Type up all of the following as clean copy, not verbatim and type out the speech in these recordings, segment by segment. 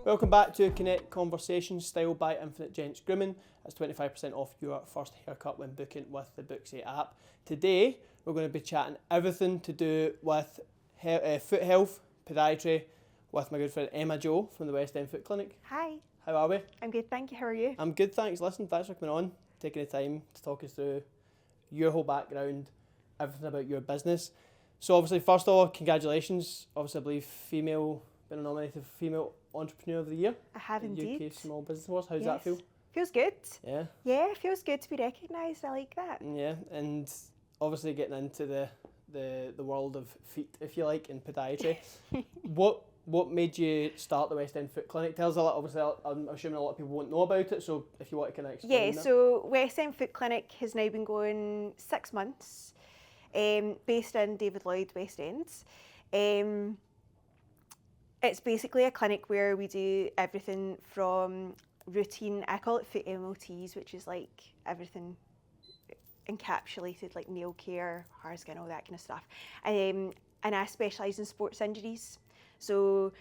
Welcome back to Connect Conversations, styled by Infinite Gents Grooming. That's 25% off your first haircut when booking with the Booksy app. Today, we're going to be chatting everything to do with foot health, podiatry, with my good friend Emma-Jo from the West End Foot Clinic. Hi. How are we? I'm good, thank you. How are you? I'm good, thanks. Listen, thanks for coming on, taking the time to talk us through your whole background, everything about your business. So obviously, first of all, congratulations. Obviously, I believe been nominated for Female Entrepreneur of the Year. I have indeed. UK Small Business Awards. How's that feel? Feels good. Yeah. Yeah, it feels good to be recognised. I like that. Yeah, and obviously getting into the world of feet, if you like, in podiatry. What made you start the West End Foot Clinic? Tell us a lot. Obviously, I'm assuming a lot of people won't know about it, so if you want to kind of explain that. So West End Foot Clinic has now been going 6 months, based in David Lloyd, West End. It's basically a clinic where we do everything from routine, I call it foot MOTs, which is like everything encapsulated, like nail care, hard skin, all that kind of stuff. And I specialise in sports injuries. So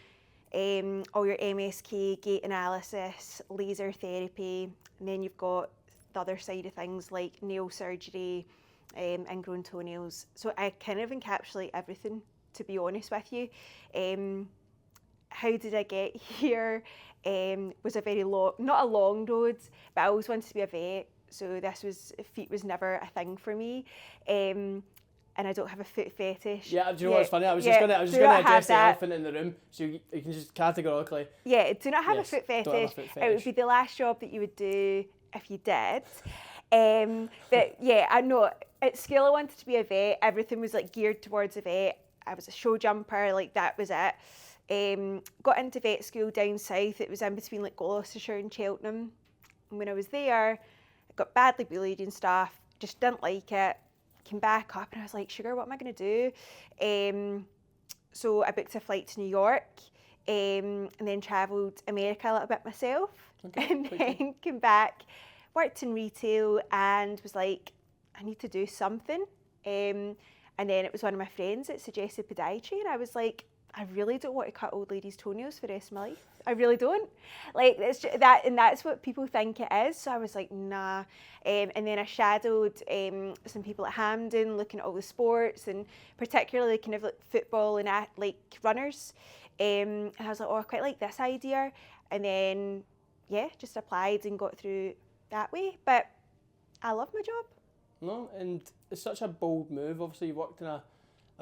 all your MSK, gait analysis, laser therapy, and then you've got the other side of things like nail surgery, ingrown toenails. So I kind of encapsulate everything, to be honest with you. How did I get here? Was a very long, not a long road, but I always wanted to be a vet. So feet was never a thing for me. And I don't have a foot fetish. Yeah, do you know what's funny? I was just gonna address the elephant in the room, so you can just categorically. Yeah, do not have a foot don't have fetish. a foot It fetish. would be the last job that you would do if you did. But yeah, I know at school I wanted to be a vet. Everything was like geared towards a vet. I was a show jumper, like that was it. Got into vet school down south. It was in between like Gloucestershire and Cheltenham. And when I was there, I got badly bullied and stuff. Just didn't like it. Came back up and I was like, sugar, what am I going to do? So I booked a flight to New York and then travelled America a little bit myself. Okay, and then came back, worked in retail and was like, I need to do something. And then it was one of my friends that suggested podiatry and I was like, I really don't want to cut old ladies' toenails for the rest of my life. I really don't. Like it's just that, and that's what people think it is. So I was like, nah. And then I shadowed some people at Hampden, looking at all the sports, and particularly kind of like football and like runners. And I was like, oh, I quite like this idea. And then, yeah, just applied and got through that way. But I love my job. No, and it's such a bold move. Obviously, you worked in a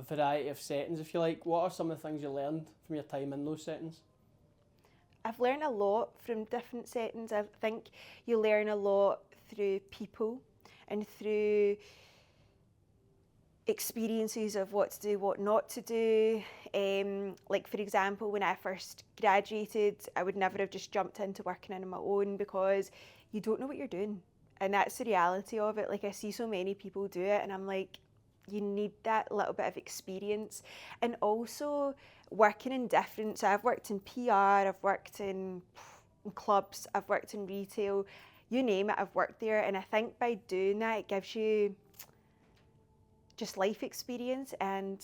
variety of settings, if you like. What are some of the things you learned from your time in those settings? I've learned a lot from different settings. I think you learn a lot through people and through experiences of what to do, what not to do. Like for example, when I first graduated, I would never have just jumped into working on my own because you don't know what you're doing. And that's the reality of it. Like I see so many people do it and I'm like, you need that little bit of experience. And also working in different, so I've worked in PR, I've worked in clubs, I've worked in retail, you name it, I've worked there. And I think by doing that, it gives you just life experience and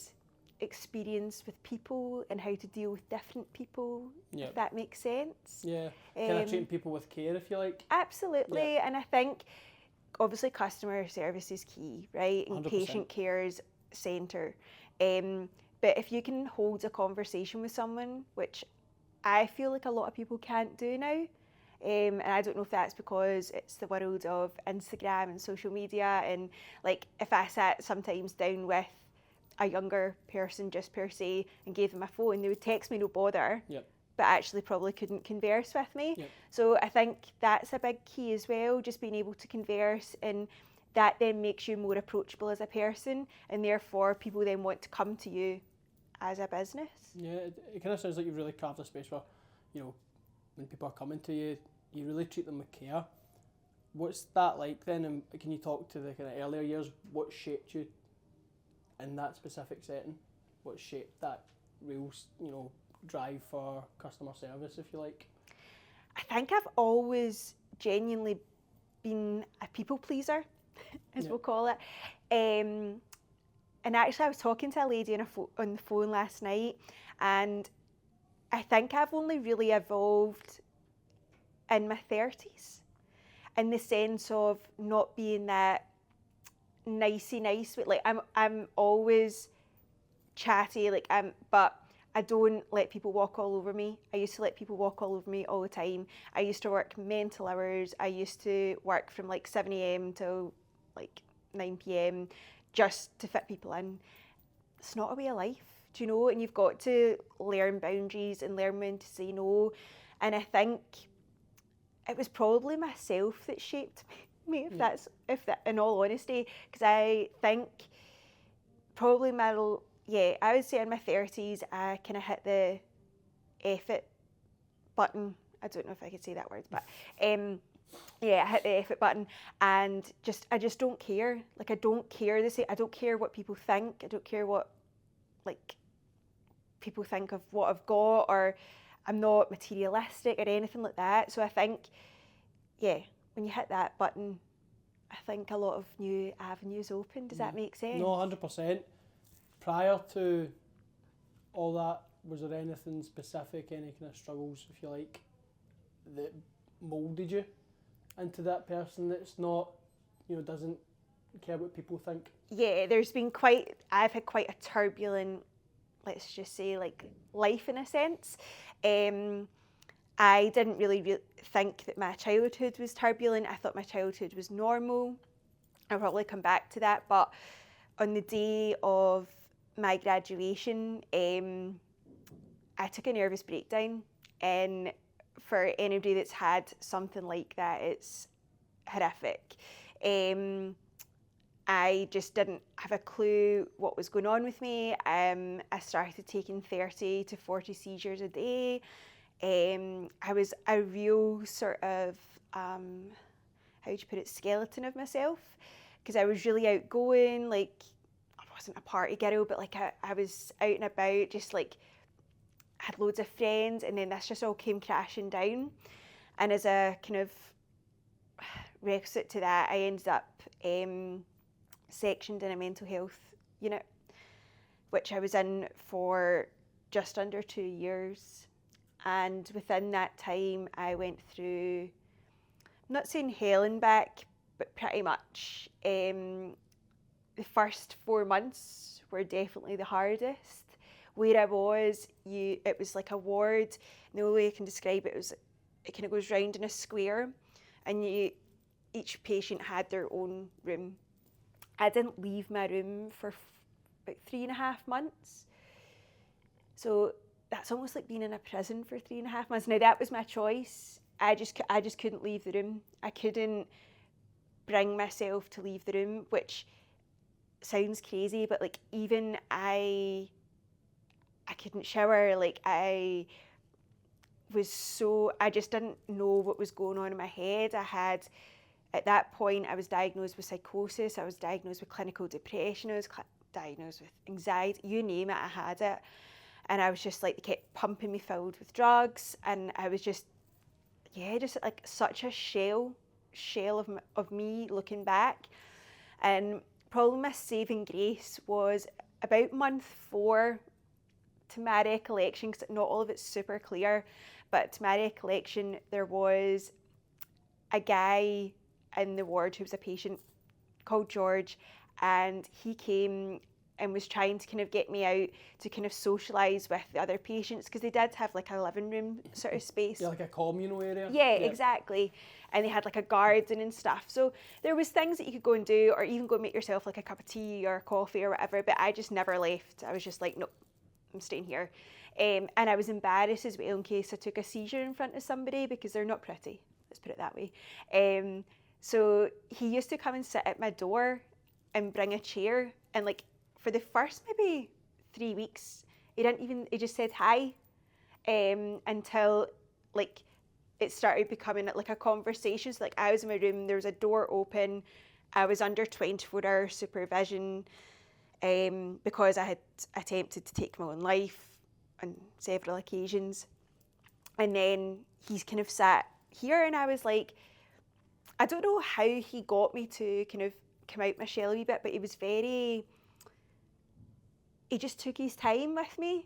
experience with people and how to deal with different people, if that makes sense. Yeah, kind of treating people with care, if you like. Absolutely, and I think obviously customer service is key, right? And 100%. Patient care is centre. But if you can hold a conversation with someone, which I feel like a lot of people can't do now, and I don't know if that's because it's the world of Instagram and social media, and like if I sat sometimes down with a younger person just per se and gave them a phone, they would text me no bother. Yep. But actually probably couldn't converse with me. Yep. So I think that's a big key as well, just being able to converse, and that then makes you more approachable as a person, and therefore people then want to come to you as a business. Yeah, it kind of sounds like you've really carved a space where, you know, when people are coming to you, you really treat them with care. What's that like then, and can you talk to the kind of earlier years, what shaped you in that specific setting? What shaped that real, you know, drive for customer service, if you like? I think I've always genuinely been a people pleaser, as we'll call it. And actually I was talking to a lady on the phone last night, and I think I've only really evolved in my 30s, in the sense of not being that nicey nice, but like I'm always chatty, like but I don't let people walk all over me. I used to let people walk all over me all the time. I used to work mental hours. I used to work from like 7 a.m. till like 9 p.m. just to fit people in. It's not a way of life, do you know? And you've got to learn boundaries and learn when to say no. And I think it was probably myself that shaped me, if that, in all honesty, because I think probably I would say in my 30s, I kind of hit the F it button. I don't know if I could say that word, but I hit the F it button, and I just don't care. Like, I don't care. I don't care what people think. I don't care what, like, people think of what I've got, or I'm not materialistic or anything like that. So I think, when you hit that button, I think a lot of new avenues open. Does that make sense? No, 100%. Prior to all that, was there anything specific, any kind of struggles, if you like, that moulded you into that person that's not, doesn't care what people think? Yeah, I've had quite a turbulent, let's just say, like, life in a sense. I didn't really think that my childhood was turbulent. I thought my childhood was normal. I'll probably come back to that, but on the day of my graduation, I took a nervous breakdown, and for anybody that's had something like that, it's horrific. I just didn't have a clue what was going on with me. I started taking 30 to 40 seizures a day. I was a real sort of, how would you put it, skeleton of myself, because I was really outgoing. Like, I wasn't a party girl, but like I was out and about, just like had loads of friends, and then this just all came crashing down. And as a kind of requisite to that, I ended up sectioned in a mental health unit, which I was in for just under 2 years. And within that time, I went through, I'm not saying hell and back, but pretty much. The first 4 months were definitely the hardest. Where I was, it was like a ward. The only way I can describe it was, it kind of goes round in a square, and each patient had their own room. I didn't leave my room for about 3.5 months. So that's almost like being in a prison for 3.5 months. Now, that was my choice. I just couldn't leave the room. I couldn't bring myself to leave the room, which sounds crazy, but like, even I couldn't shower. Like, I just didn't know what was going on in my head. At that point, I was diagnosed with psychosis. I was diagnosed with clinical depression. I was diagnosed with anxiety. You name it, I had it. And I was just like, they kept pumping me filled with drugs, and I was just like such a shell of me looking back. And probably my saving grace was about month 4, to my recollection, because not all of it's super clear, but to my recollection, there was a guy in the ward who was a patient called George, and he came and was trying to kind of get me out to kind of socialise with the other patients, because they did have like a living room sort of space. Yeah, like a communal area. Yeah, exactly. And they had like a garden and stuff. So there was things that you could go and do, or even go and make yourself like a cup of tea or coffee or whatever, but I just never left. I was just like, nope, I'm staying here. And I was embarrassed as well in case I took a seizure in front of somebody, because they're not pretty, let's put it that way. So he used to come and sit at my door and bring a chair, and like for the first maybe 3 weeks, he just said hi, until like it started becoming like a conversation. So like, I was in my room, there was a door open, I was under 24-hour supervision, because I had attempted to take my own life on several occasions. And then he's kind of sat here, and I was like, I don't know how he got me to kind of come out my shell a wee bit, but he just took his time with me.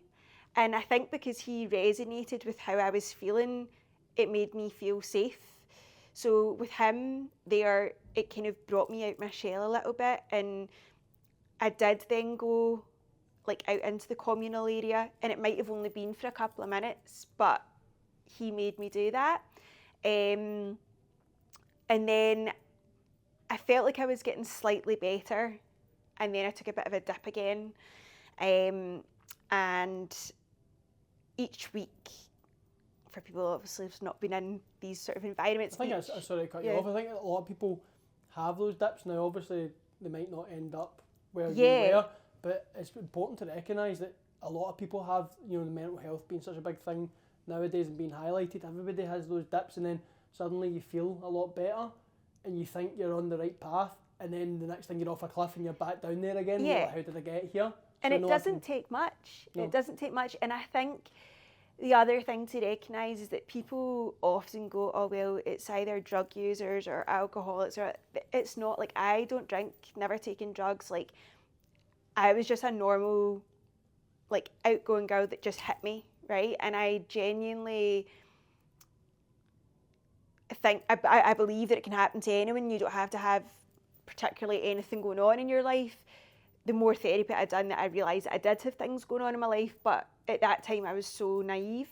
And I think because he resonated with how I was feeling, it made me feel safe. So with him there, it kind of brought me out my shell a little bit, and I did then go like out into the communal area, and it might have only been for a couple of minutes, but he made me do that. And then I felt like I was getting slightly better, and then I took a bit of a dip again. And each week, for people obviously who've not been in these sort of environments. I think sorry to cut you off. I think a lot of people have those dips. Now, obviously, they might not end up where you were, but it's important to recognise that a lot of people have, the mental health being such a big thing nowadays and being highlighted. Everybody has those dips, and then suddenly you feel a lot better, and you think you're on the right path, and then the next thing you're off a cliff and you're back down there again. You're like, how did I get here? And it doesn't take much. No. It doesn't take much. And I think the other thing to recognise is that people often go, oh, well, it's either drug users or alcoholics. Or it's not. Like, I don't drink, never taken drugs. Like, I was just a normal, like, outgoing girl that just hit me, right? And I genuinely think, I believe that it can happen to anyone. You don't have to have particularly anything going on in your life. The more therapy I'd done, that I realised that I did have things going on in my life, but at that time I was so naive.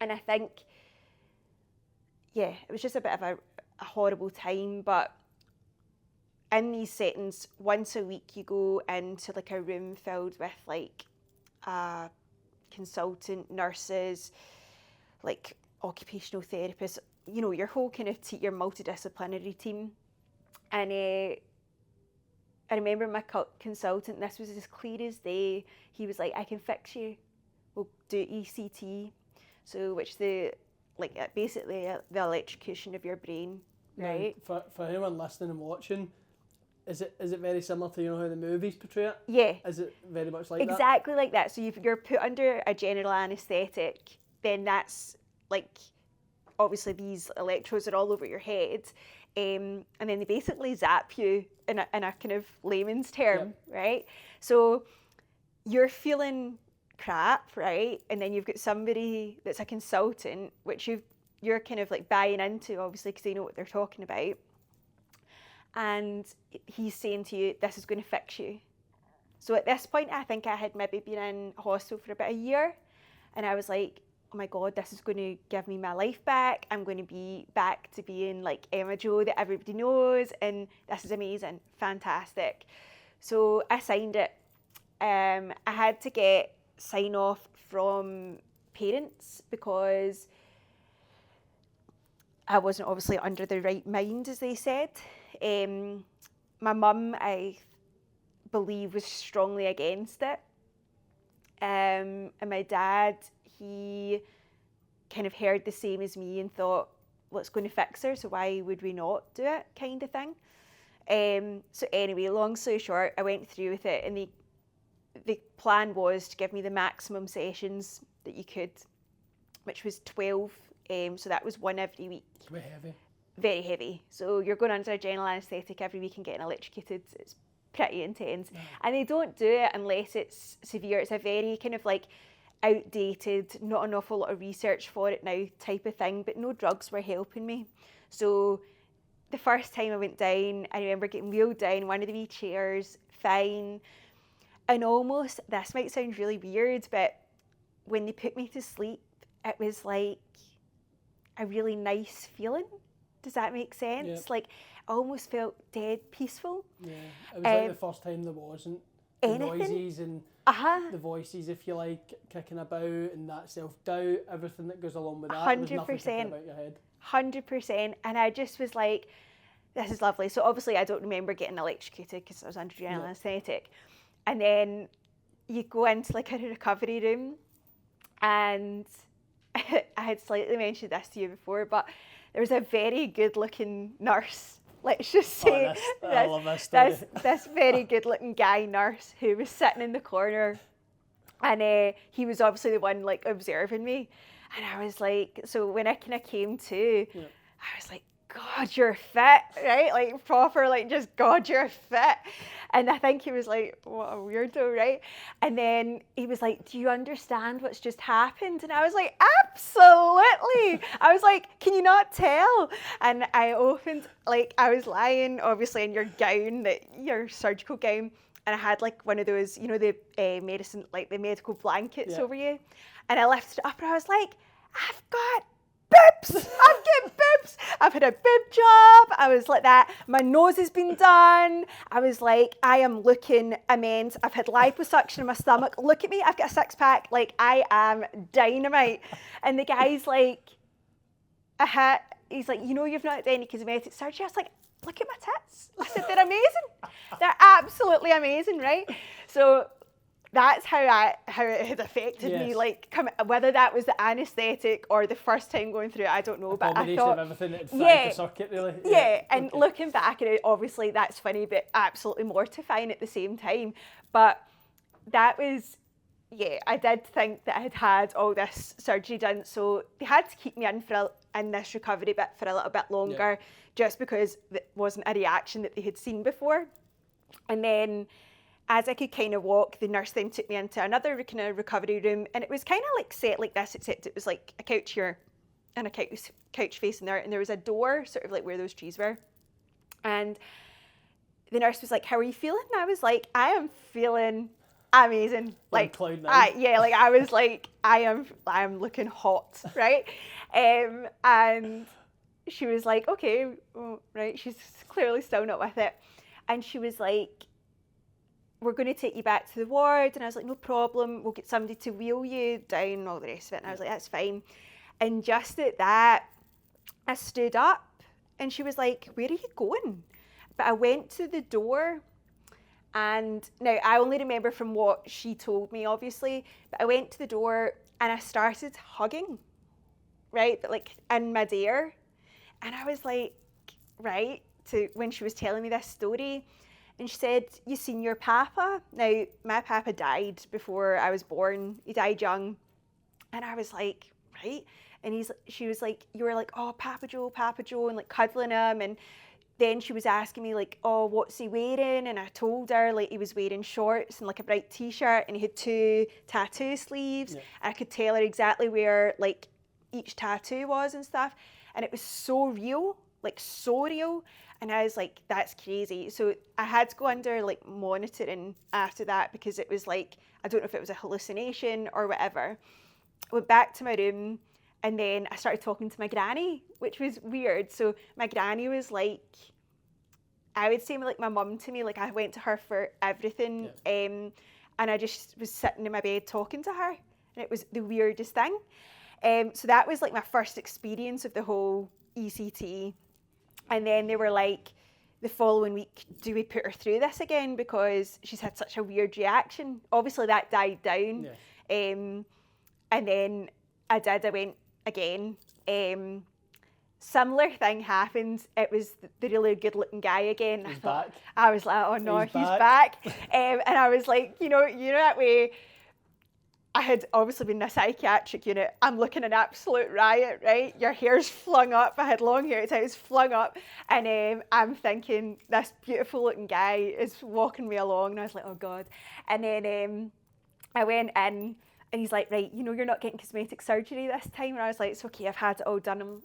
And I think, it was just a bit of a horrible time. But in these settings, once a week you go into like a room filled with like consultant nurses, like occupational therapists, your whole kind of your multidisciplinary team. And I remember my consultant, this was as clear as day, he was like, I can fix you, we'll do ECT, so which basically the electrocution of your brain, right? For anyone listening and watching, is it very similar to how the movies portray it? Yeah. Is it very much like exactly like that? So if you're put under a general anaesthetic, then that's like, obviously these electrodes are all over your head. And then they basically zap you in a kind of layman's term, right? So you're feeling crap, right? And then you've got somebody that's a consultant, which you're kind of like buying into, obviously, because they know what they're talking about. And he's saying to you, this is going to fix you. So at this point, I think I had maybe been in hospital for about a year. And I was like, oh my God, this is going to give me my life back. I'm going to be back to being like Emma-Jo that everybody knows, and this is amazing, fantastic. So I signed it. I had to get sign off from parents because I wasn't obviously under the right mind, as they said. My mum, I believe, was strongly against it. And my dad, he kind of heard the same as me and thought, well, it's going to fix her, so why would we not do it, kind of thing. So anyway, long story short, I went through with it, and the plan was to give me the maximum sessions that you could, which was 12. So that was one every week. Very heavy. Very heavy. So you're going under a general anaesthetic every week and getting electrocuted. It's pretty intense. Yeah. And they don't do it unless it's severe. It's a very kind of like outdated, not an awful lot of research for it now type of thing, but no drugs were helping me. So the first time I went down, I remember getting wheeled down one of the wee chairs, fine. And almost, this might sound really weird, but when they put me to sleep, it was like a really nice feeling. Does that make sense? Yep. Like, I almost felt dead peaceful. Yeah, it was like the first time there wasn't the noises and the voices, if you like, kicking about, and that self-doubt, everything that goes along with that. 100%. There's nothing kicking about your head. 100%. And I just was like, this is lovely. So obviously I don't remember getting electrocuted because I was under general anaesthetic. And then you go into like a recovery room, and I had slightly mentioned this to you before, but there was a very good-looking nurse. Let's just say I love this story. This very good-looking guy nurse who was sitting in the corner, and he was obviously the one like observing me, and I was like, so when I kind of came to, I was like, God, you're fit, right? Like proper, like just God, you're fit. And I think he was like, what a weirdo, right? And then he was like, do you understand what's just happened? And I was like, absolutely. I was like, can you not tell? And I opened, like I was lying obviously in your gown, your surgical gown. And I had like one of those, you know, the medicine, like the medical blankets over you. And I lifted it up and I was like, I've got boobs! I've got boobs! I've had a boob job. I was like that. My nose has been done. I was like, I am looking immense. I've had liposuction in my stomach. Look at me. I've got a six pack. Like, I am dynamite. And the guy's like, he's like, you know, you've not had any cosmetic surgery. I was like, look at my tits. I said, they're amazing. They're absolutely amazing, right? So that's how it had affected me. Like, whether that was the anaesthetic or the first time going through it, I don't know. But I thought, of everything that had fried the circuit, really. Yeah, and looking back at it, obviously that's funny, but absolutely mortifying at the same time. But that was, I did think that I had all this surgery done, so they had to keep me in this recovery bit for a little bit longer, just because it wasn't a reaction that they had seen before. And then, as I could kind of walk, the nurse then took me into another kind of recovery room, and it was kind of like set like this, except it was like a couch here and a couch facing there, and there was a door sort of like where those trees were. And the nurse was like, how are you feeling? And I was like, I am feeling amazing. Like, I was like, I am looking hot, right? And she was like, okay, well, right. She's clearly still not with it. And she was like, we're going to take you back to the ward. And I was like, no problem. We'll get somebody to wheel you down and all the rest of it. And I was like, that's fine. And just at that, I stood up and she was like, where are you going? But I went to the door, and now I only remember from what she told me, obviously, but I went to the door and I started hugging, right? But like in midair. And I was like, right, to when she was telling me this story. And she said, you seen your papa? Now, my papa died before I was born. He died young. And I was like, right? And she was like, you were like, oh, Papa Joe, and like cuddling him. And then she was asking me like, oh, what's he wearing? And I told her like he was wearing shorts and like a bright t-shirt, and he had 2 tattoo sleeves. And I could tell her exactly where like each tattoo was and stuff. And it was so real, like so real. And I was like, that's crazy. So I had to go under like monitoring after that, because it was like, I don't know if it was a hallucination or whatever. I went back to my room, and then I started talking to my granny, which was weird. So my granny was like, I would say like my mum to me, like I went to her for everything. And I just was sitting in my bed talking to her, and it was the weirdest thing. So that was like my first experience of the whole ECT. And then they were like, the following week, do we put her through this again? Because she's had such a weird reaction. Obviously that died down. And then I went again. Similar thing happened. It was the really good looking guy again. He's back. I was like, oh no, he's back. And I was like, you know that way, I had obviously been in a psychiatric unit. I'm looking an absolute riot, right? Your hair's flung up. I had long hair, it was flung up. And I'm thinking, this beautiful looking guy is walking me along. And I was like, oh God. And then I went in, and he's like, right, you're not getting cosmetic surgery this time. And I was like, it's okay, I've had it all done. I'm,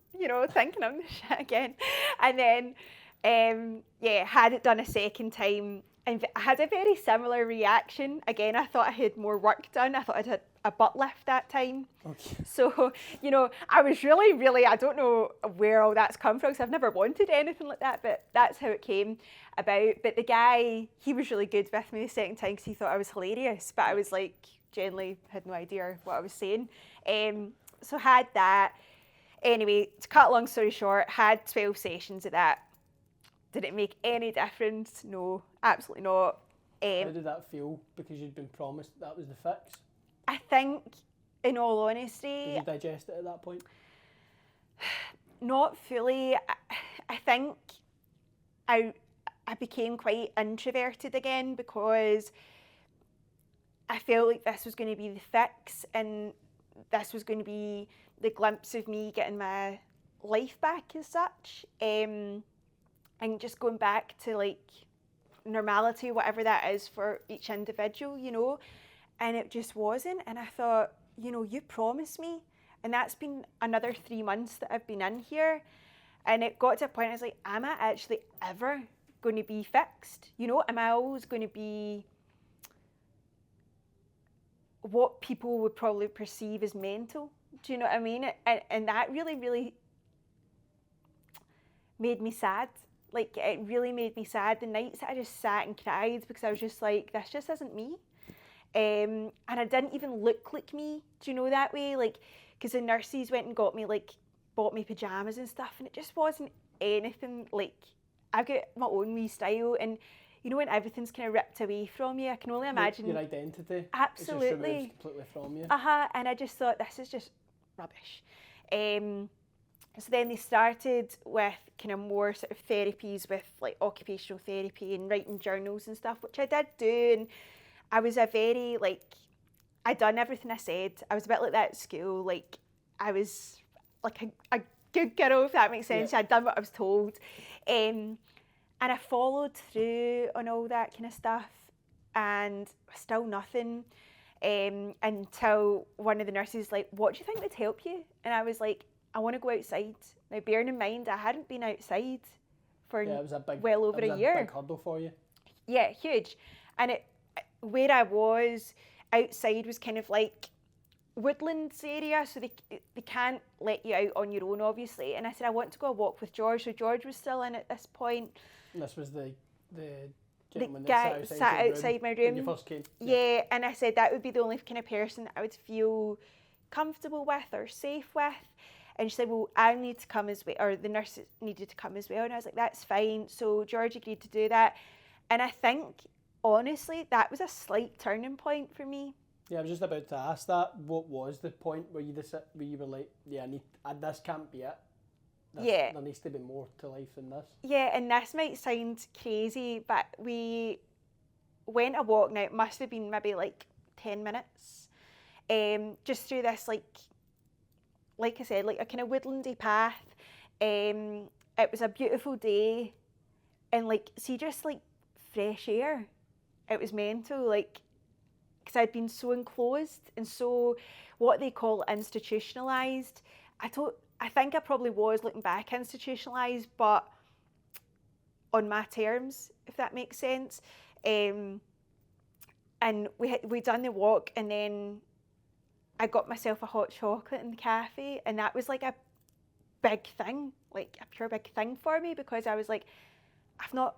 thinking I'm the shit again. And then, had it done a second time. And I had a very similar reaction. Again, I thought I had more work done. I thought I'd had a butt lift that time. Okay. So, I was really, I don't know where all that's come from, because I've never wanted anything like that, but that's how it came about. But the guy, he was really good with me the second time, because he thought I was hilarious. But I was like, generally had no idea what I was saying. So had that. Anyway, to cut a long story short, had 12 sessions of that. Did it make any difference? No, absolutely not. How did that feel? Because you'd been promised that was the fix. I think, in all honesty... Did you digest it at that point? Not fully. I think I became quite introverted again, because I felt like this was going to be the fix, and this was going to be the glimpse of me getting my life back as such, and just going back to like normality, whatever that is for each individual, you know. And it just wasn't. And I thought, you know, you promised me. And that's been another 3 months that I've been in here. And it got to a point I was like, am I actually ever going to be fixed? You know, am I always going to be what people would probably perceive as mental? Do you know what I mean? And that really, really made me sad. Like, it really made me sad. The nights that I just sat and cried because I was just like, this just isn't me. And I didn't even look like me, do you know, that way? Like, because the nurses went and bought me pyjamas and stuff, and it just wasn't anything like, I've got my own wee style, and you know, when everything's kind of ripped away from you, I can only imagine. Your identity. Absolutely. It's just removed completely from you. And I just thought, this is just rubbish. So then they started with kind of more sort of therapies with like occupational therapy and writing journals and stuff, which I did do, and I was a very, like, I done everything I said. I was a bit like that at school. Like, I was like a good girl, if that makes sense. Yeah. I'd done what I was told. And I followed through on all that kind of stuff, and still nothing. Until one of the nurses was like, what do you think would help you? And I was like, I want to go outside. Now, bearing in mind, I hadn't been outside for well over a year. It was a big hurdle for you. Yeah, huge. And where I was outside was kind of like woodlands area, so they can't let you out on your own, obviously. And I said, I want to go a walk with George. So George was still in at this point. And this was the gentleman that sat outside my room when you first came. Yeah, and I said that would be the only kind of person that I would feel comfortable with or safe with. And she said, well, I need to come as well, or the nurse needed to come as well. And I was like, that's fine. So George agreed to do that. And I think, honestly, that was a slight turning point for me. Yeah, I was just about to ask that. What was the point where you were like, yeah, this can't be it. There needs to be more to life than this. Yeah, and this might sound crazy, but we went a walk. Now, it must have been maybe like 10 minutes. Just through this, like I said, like a kind of woodlandy path. It was a beautiful day, and just fresh air. It was mental, because I'd been so enclosed and so what they call institutionalised. I think I probably was, looking back, institutionalised, but on my terms, if that makes sense. And we done the walk, and then I got myself a hot chocolate in the cafe, and that was like a big thing, like a pure big thing for me, because I was like, I've not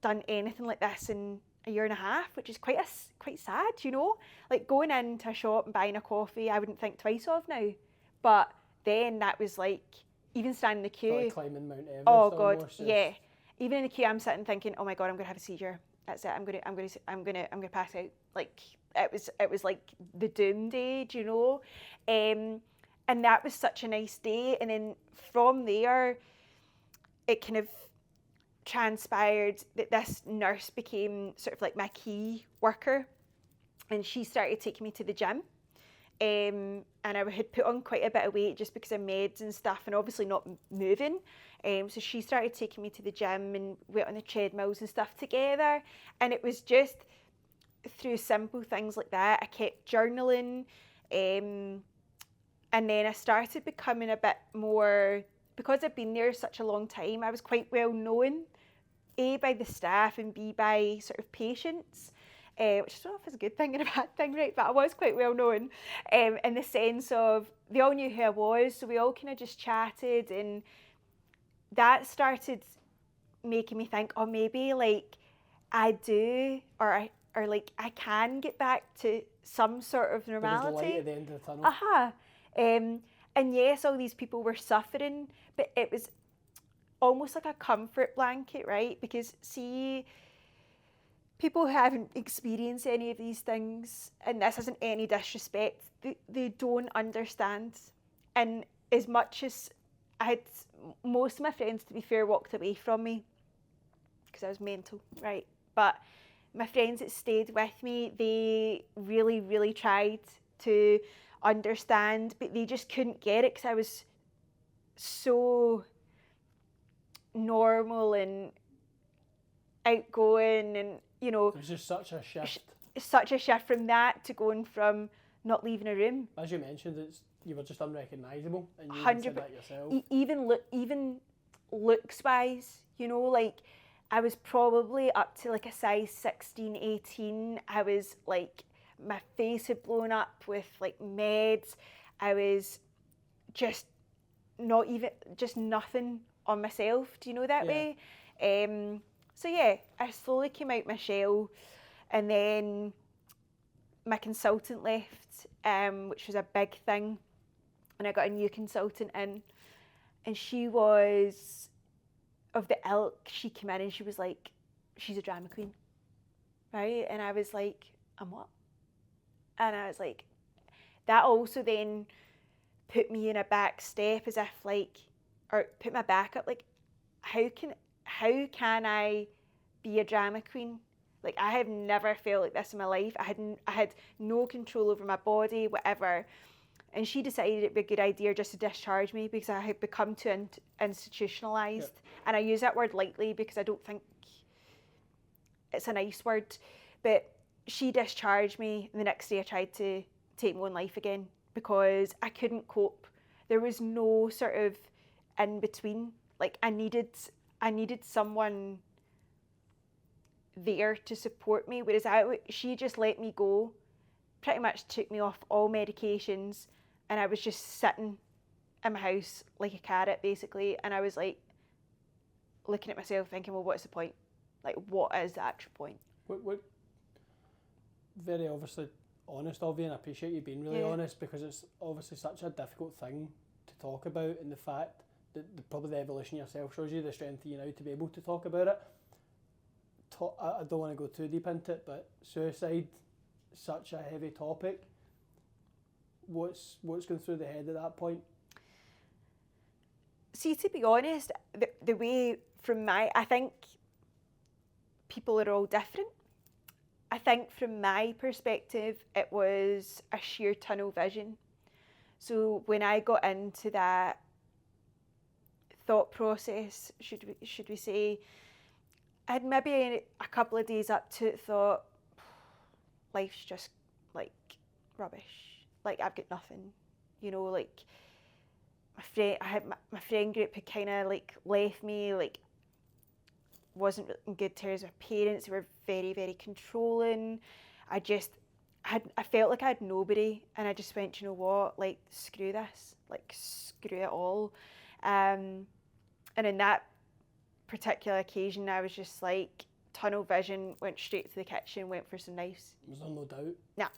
done anything like this in a year and a half, which is quite sad, you know? Like going into a shop and buying a coffee, I wouldn't think twice of now. But then that was like, even standing in the queue. Like climbing Mount Everest. Oh God, almost, yeah. Even in the queue, I'm sitting thinking, oh my God, I'm gonna have a seizure. That's it. I'm gonna pass out. Like it was like the doom day, do you know? And that was such a nice day. And then from there, it kind of transpired that this nurse became sort of like my key worker, and she started taking me to the gym. And I had put on quite a bit of weight just because of meds and stuff, and obviously not moving. So she started taking me to the gym, and went on the treadmills and stuff together. And it was just through simple things like that. I kept journaling, and then I started becoming a bit more, because I've been there such a long time, I was quite well known, A, by the staff, and B, by sort of patients. Which I don't know if it's a good thing and a bad thing, right? But I was quite well known, in the sense of they all knew who I was, so we all kind of just chatted, and that started making me think, oh, maybe like I do, or like I can get back to some sort of normality. There was light at the end of the tunnel. And yes, all these people were suffering, but it was almost like a comfort blanket, right? Because see, people who haven't experienced any of these things, and this isn't any disrespect, they don't understand. And as much as I had, most of my friends, to be fair, walked away from me because I was mental, right? But my friends that stayed with me, they really, really tried to understand, but they just couldn't get it because I was so normal and outgoing, and It was just such a shift. Such a shift from that to going from not leaving a room. As you mentioned, you were just unrecognisable, and you even said that yourself. Even looks wise, like I was probably up to like a size 16, 18. I was like, my face had blown up with like meds. I was just nothing on myself. Do you know that way? So yeah, I slowly came out my shell, and then my consultant left, which was a big thing, and I got a new consultant in, and she was of the ilk. She came in and she was like, she's a drama queen, right? And I was like, I'm what? And I was like, that also then put me in a back step, as if like, or put my back up, like, how can I be a drama queen? Like, I have never felt like this in my life. I had no control over my body, whatever. And she decided it'd be a good idea just to discharge me because I had become too institutionalised. Yep. And I use that word lightly because I don't think it's a nice word. But she discharged me, and the next day I tried to take my own life again because I couldn't cope. There was no sort of in between. Like, I needed someone there to support me, whereas she just let me go, pretty much took me off all medications, and I was just sitting in my house like a carrot basically, and I was like looking at myself thinking, well, what's the point? Like, what is the actual point? What very obviously honest of you, and I appreciate you being really honest, because it's obviously such a difficult thing to talk about, and the fact that probably the evolution yourself shows you the strength of you now to be able to talk about it. I don't want to go too deep into it, but suicide, such a heavy topic. What's going through the head at that point? See, to be honest, the way I think people are all different. I think from my perspective, it was a sheer tunnel vision. So when I got into that thought process, should we say, I had maybe a couple of days up to it thought, life's just like rubbish. Like, I've got nothing, like my friend group had kind of like left me, like wasn't in good terms with parents. They were very, very controlling. I felt like I had nobody, and I just went, you know what, like, screw this, like, screw it all. And in that particular occasion, I was just like, tunnel vision, went straight to the kitchen, went for some knives. Was there no doubt? Nah,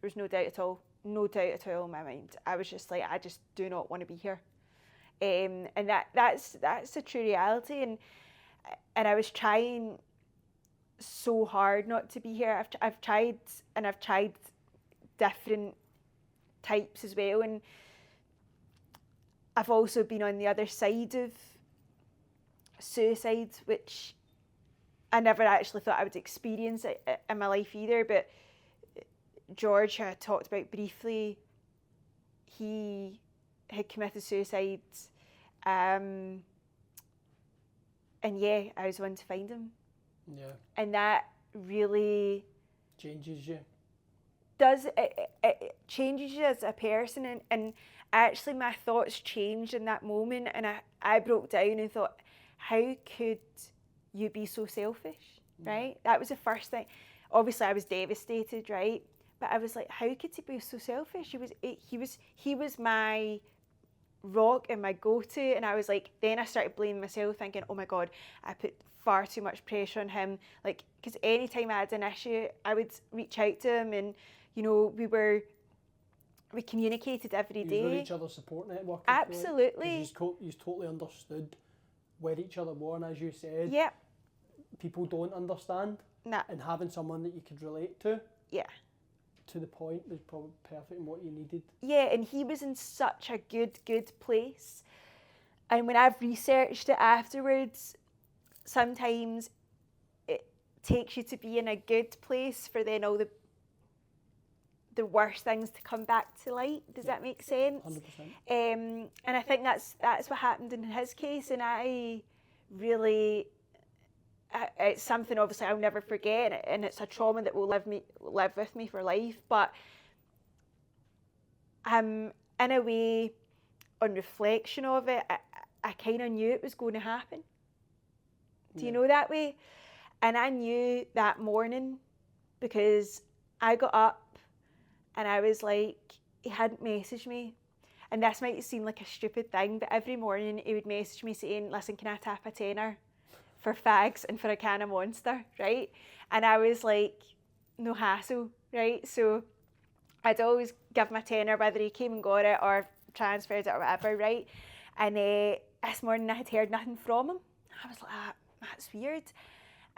there was no doubt at all. No doubt at all in my mind. I was just like, I just do not want to be here. And that's the true reality. And I was trying so hard not to be here. I've tried different types as well, and I've also been on the other side of suicide, which I never actually thought I would experience it in my life either. But George, who I talked about briefly, he had committed suicide, and yeah, I was the one to find him. Yeah. And that really changes you. It changes you as a person, and actually my thoughts changed in that moment, and I broke down and thought, how could you be so selfish, right? That was the first thing. Obviously I was devastated, right? But I was like, how could he be so selfish? He was my rock and my go-to, and I was like, then I started blaming myself, thinking, oh my God, I put far too much pressure on him. Like, because anytime I had an issue, I would reach out to him, and we communicated every day. You were each other's support network. Absolutely. You totally understood where each other were, and as you said, yeah, people don't understand. Nah. And having someone that you could relate to. Yeah. To the point was probably perfect in what you needed. Yeah, and he was in such a good place. And when I've researched it afterwards, sometimes it takes you to be in a good place for then all the the worst things to come back to light. Does that make sense? 100%. And I think that's what happened in his case, and I really, it's something obviously I'll never forget, and it's a trauma that will live with me for life. But in a way, on reflection of it, I kind of knew it was going to happen. Do you know that way? And I knew that morning because I got up and I was like, he hadn't messaged me. And this might seem like a stupid thing, but every morning he would message me saying, listen, can I tap a tenner for fags and for a can of Monster, right? And I was like, no hassle, right? So I'd always give him a tenner, whether he came and got it or transferred it or whatever, right? And this morning I had heard nothing from him. I was like, that's weird.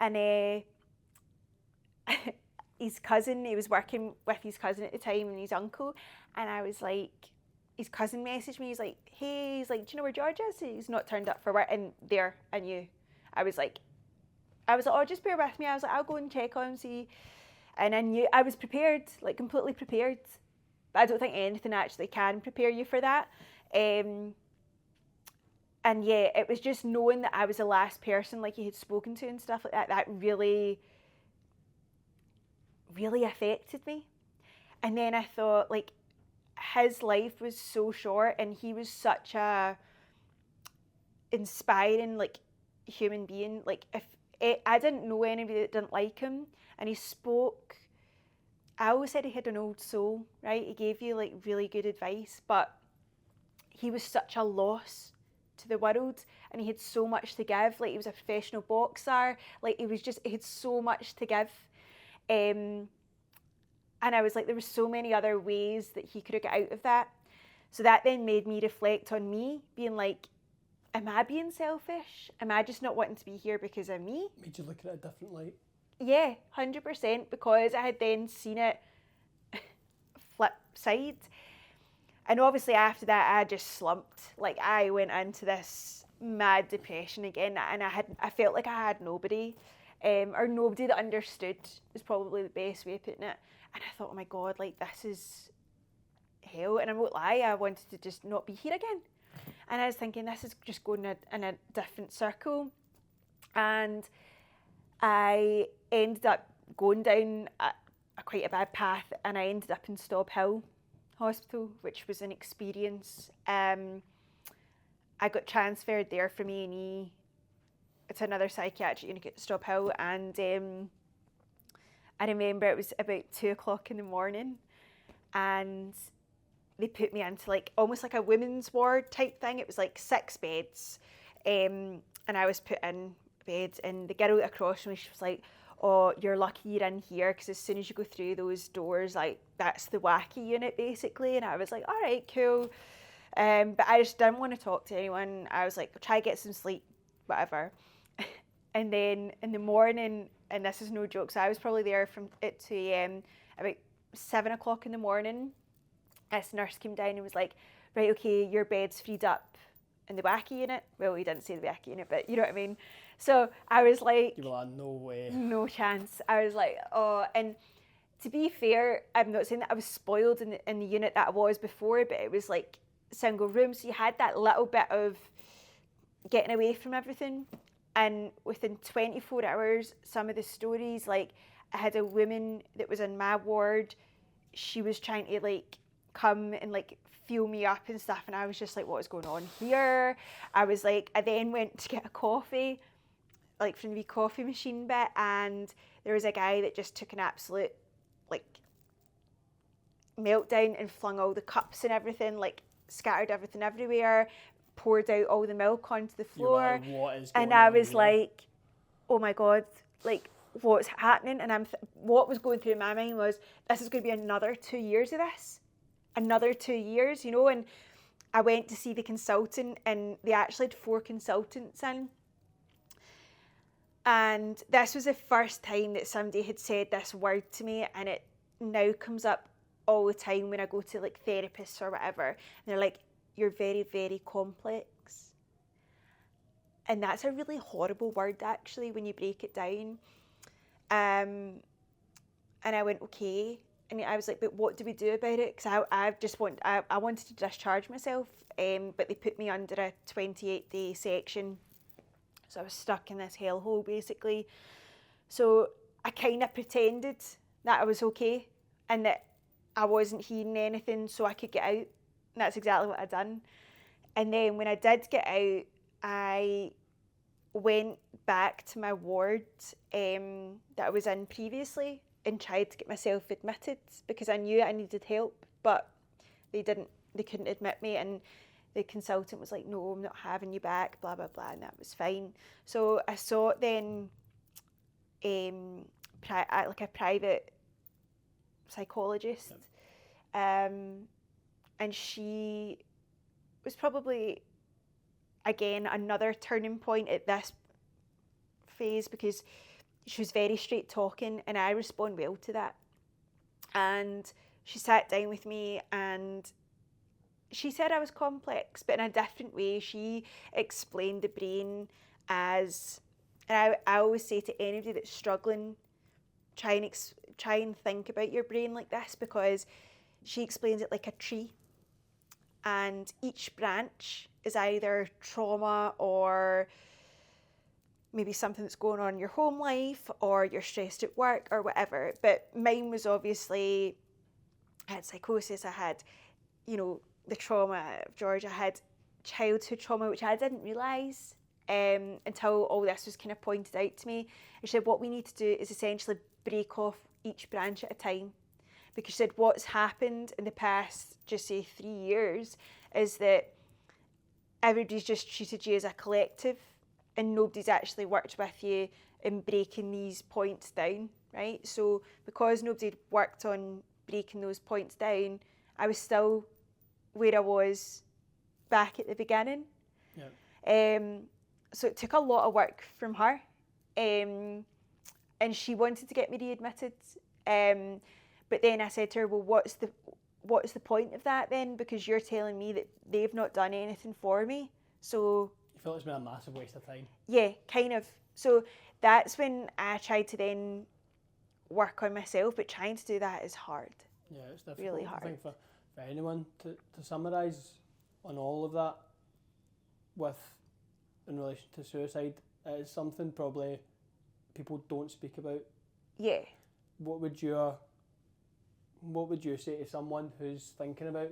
And his cousin, he was working with his cousin at the time and his uncle, and I was like, his cousin messaged me, he's like, hey, he's like, do you know where George is? He's not turned up for work. And there, I knew. I was like, oh, just bear with me. I was like, I'll go and check on him, see. And I knew, I was prepared, like completely prepared. But I don't think anything actually can prepare you for that. And yeah, it was just knowing that I was the last person like he had spoken to and stuff like that, that really affected me. And then I thought, like, his life was so short and he was such a inspiring, like, human being. Like, if I didn't know anybody that didn't like him, and he spoke, I always said he had an old soul, right? He gave you like really good advice, but he was such a loss to the world, and he had so much to give. Like, he was a professional boxer, like he had so much to give. And I was like, there were so many other ways that he could have got out of that. So that then made me reflect on me, being like, am I being selfish? Am I just not wanting to be here because of me? Made you look at it a different light. Yeah, 100%, because I had then seen it flip side. And obviously after that, I just slumped. Like, I went into this mad depression again, and I felt like I had nobody, or nobody that understood is probably the best way of putting it. And I thought, oh my God, like, this is hell. And I won't lie, I wanted to just not be here again. And I was thinking, this is just going in a different circle. And I ended up going down quite a bad path, and I ended up in Stob Hill Hospital, which was an experience. I got transferred there from A&E to another psychiatric unit at Stob Hill, and I remember it was about 2:00 in the morning, and they put me into like almost like a women's ward type thing. It was like 6 beds, and I was put in beds, and the girl across from me, she was like, oh, you're lucky you're in here, because as soon as you go through those doors, like, that's the wacky unit basically. And I was like, all right, cool. But I just didn't want to talk to anyone. I was like, try to get some sleep, whatever. And then in the morning, and this is no joke, so I was probably there from at 2 a.m, about 7:00 in the morning, this nurse came down and was like, right, okay, your bed's freed up in the wacky unit. Well, he didn't say the wacky unit, but you know what I mean. So I was like, You were like, no way. No chance. I was like, oh, and to be fair, I'm not saying that I was spoiled in the unit that I was before, but it was like single room, so you had that little bit of getting away from everything. And within 24 hours, some of the stories, like, I had a woman that was in my ward, she was trying to like come and like feel me up and stuff, and I was just like, what is going on here? I was like, I then went to get a coffee, like from the wee coffee machine bit, and there was a guy that just took an absolute like meltdown and flung all the cups and everything, like scattered everything everywhere, poured out all the milk onto the floor. Like, what is going and I on was here? like, oh my God, like, what's happening? And what was going through my mind was, this is going to be another 2 years of this. Another 2 years, you know. And I went to see the consultant, and they actually had 4 consultants in. And this was the first time that somebody had said this word to me, and it now comes up all the time when I go to like therapists or whatever. And they're like, you're very, very complex. And that's a really horrible word, actually, when you break it down. And I went, okay. And I was like, but what do we do about it? Because I wanted to discharge myself, but they put me under a 28-day section. So I was stuck in this hellhole, basically. So I kind of pretended that I was okay and that I wasn't hearing anything so I could get out. And that's exactly what I done. And then when I did get out, I went back to my ward that I was in previously and tried to get myself admitted because I knew I needed help, but they couldn't admit me, and the consultant was like, no, I'm not having you back, blah, blah, blah, and that was fine. So I sought then like a private psychologist, and she was probably, again, another turning point at this phase because she was very straight talking and I respond well to that. And she sat down with me and she said I was complex, but in a different way. She explained the brain as, and I always say to anybody that's struggling, try and think about your brain like this, because she explains it like a tree. And each branch is either trauma or maybe something that's going on in your home life, or you're stressed at work or whatever. But mine was obviously, I had psychosis, I had, the trauma of George, I had childhood trauma, which I didn't realise until all this was kind of pointed out to me. And she said, what we need to do is essentially break off each branch at a time. Because she said what's happened in the past, just say 3 years, is that everybody's just treated you as a collective and nobody's actually worked with you in breaking these points down, right? So because nobody worked on breaking those points down, I was still where I was back at the beginning. Yeah. So it took a lot of work from her, and she wanted to get me readmitted. But then I said to her, well, what's the point of that then? Because you're telling me that they've not done anything for me. So you feel it's been a massive waste of time. Yeah, kind of. So that's when I tried to then work on myself, but trying to do that is hard. Yeah, it's difficult. Really hard. I think for anyone to summarise on all of that in relation to suicide, it is something probably people don't speak about. Yeah. What would you say to someone who's thinking about,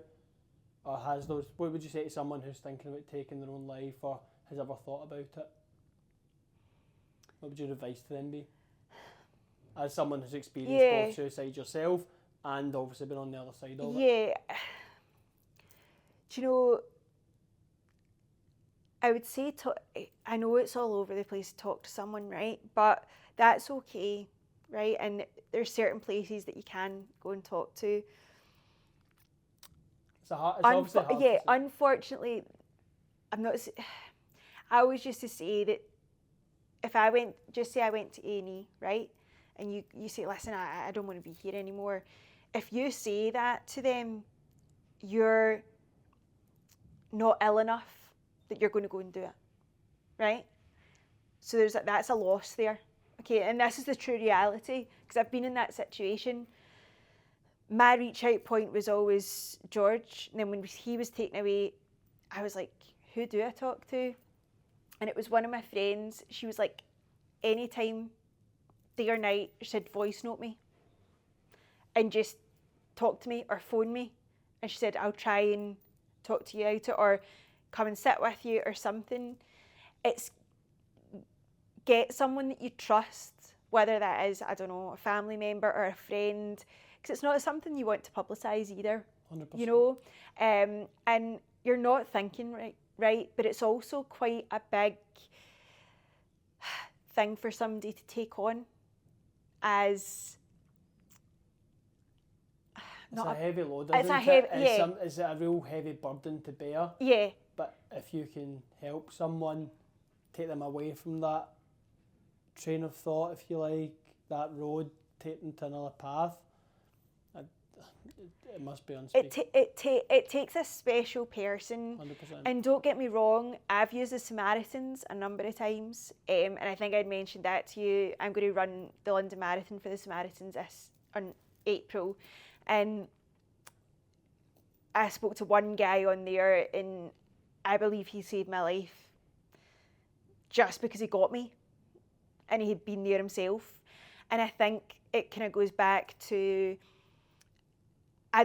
or has those, what would you say to someone who's thinking about taking their own life or has ever thought about it? What would your advice to them be? As someone who's experienced both suicide yourself and obviously been on the other side of it. Yeah. Do you know, I would say, I know it's all over the place to talk to someone, right? But that's okay, right? And there's certain places that you can go and talk to. It's obviously hard. Unfortunately, I always used to say that if I went to A&E, right? And you say, listen, I don't want to be here anymore. If you say that to them, you're not ill enough that you're going to go and do it, right? So that's a loss there. Okay, and this is the true reality, because I've been in that situation. My reach out point was always George, and then when he was taken away, I was like, who do I talk to? And it was one of my friends. She was like, anytime, day or night, she said, voice note me and just talk to me or phone me. And she said, I'll try and talk to you out it or come and sit with you or something. It's get someone that you trust, whether that is, I don't know, a family member or a friend, because it's not something you want to publicise either. 100%. And you're not thinking right, but it's also quite a big thing for somebody to take on as it's a heavy load, it's a real heavy burden to bear. Yeah. But if you can help someone, take them away from that train of thought, if you like, that road, take them to another path, it must be unspeakable. It takes a special person. 100%. And don't get me wrong, I've used the Samaritans a number of times, and I think I'd mentioned that to you. I'm going to run the London Marathon for the Samaritans in April, And I spoke to one guy on there, and I believe he saved my life just because he got me, and he had been there himself. And I think it kind of goes back to, I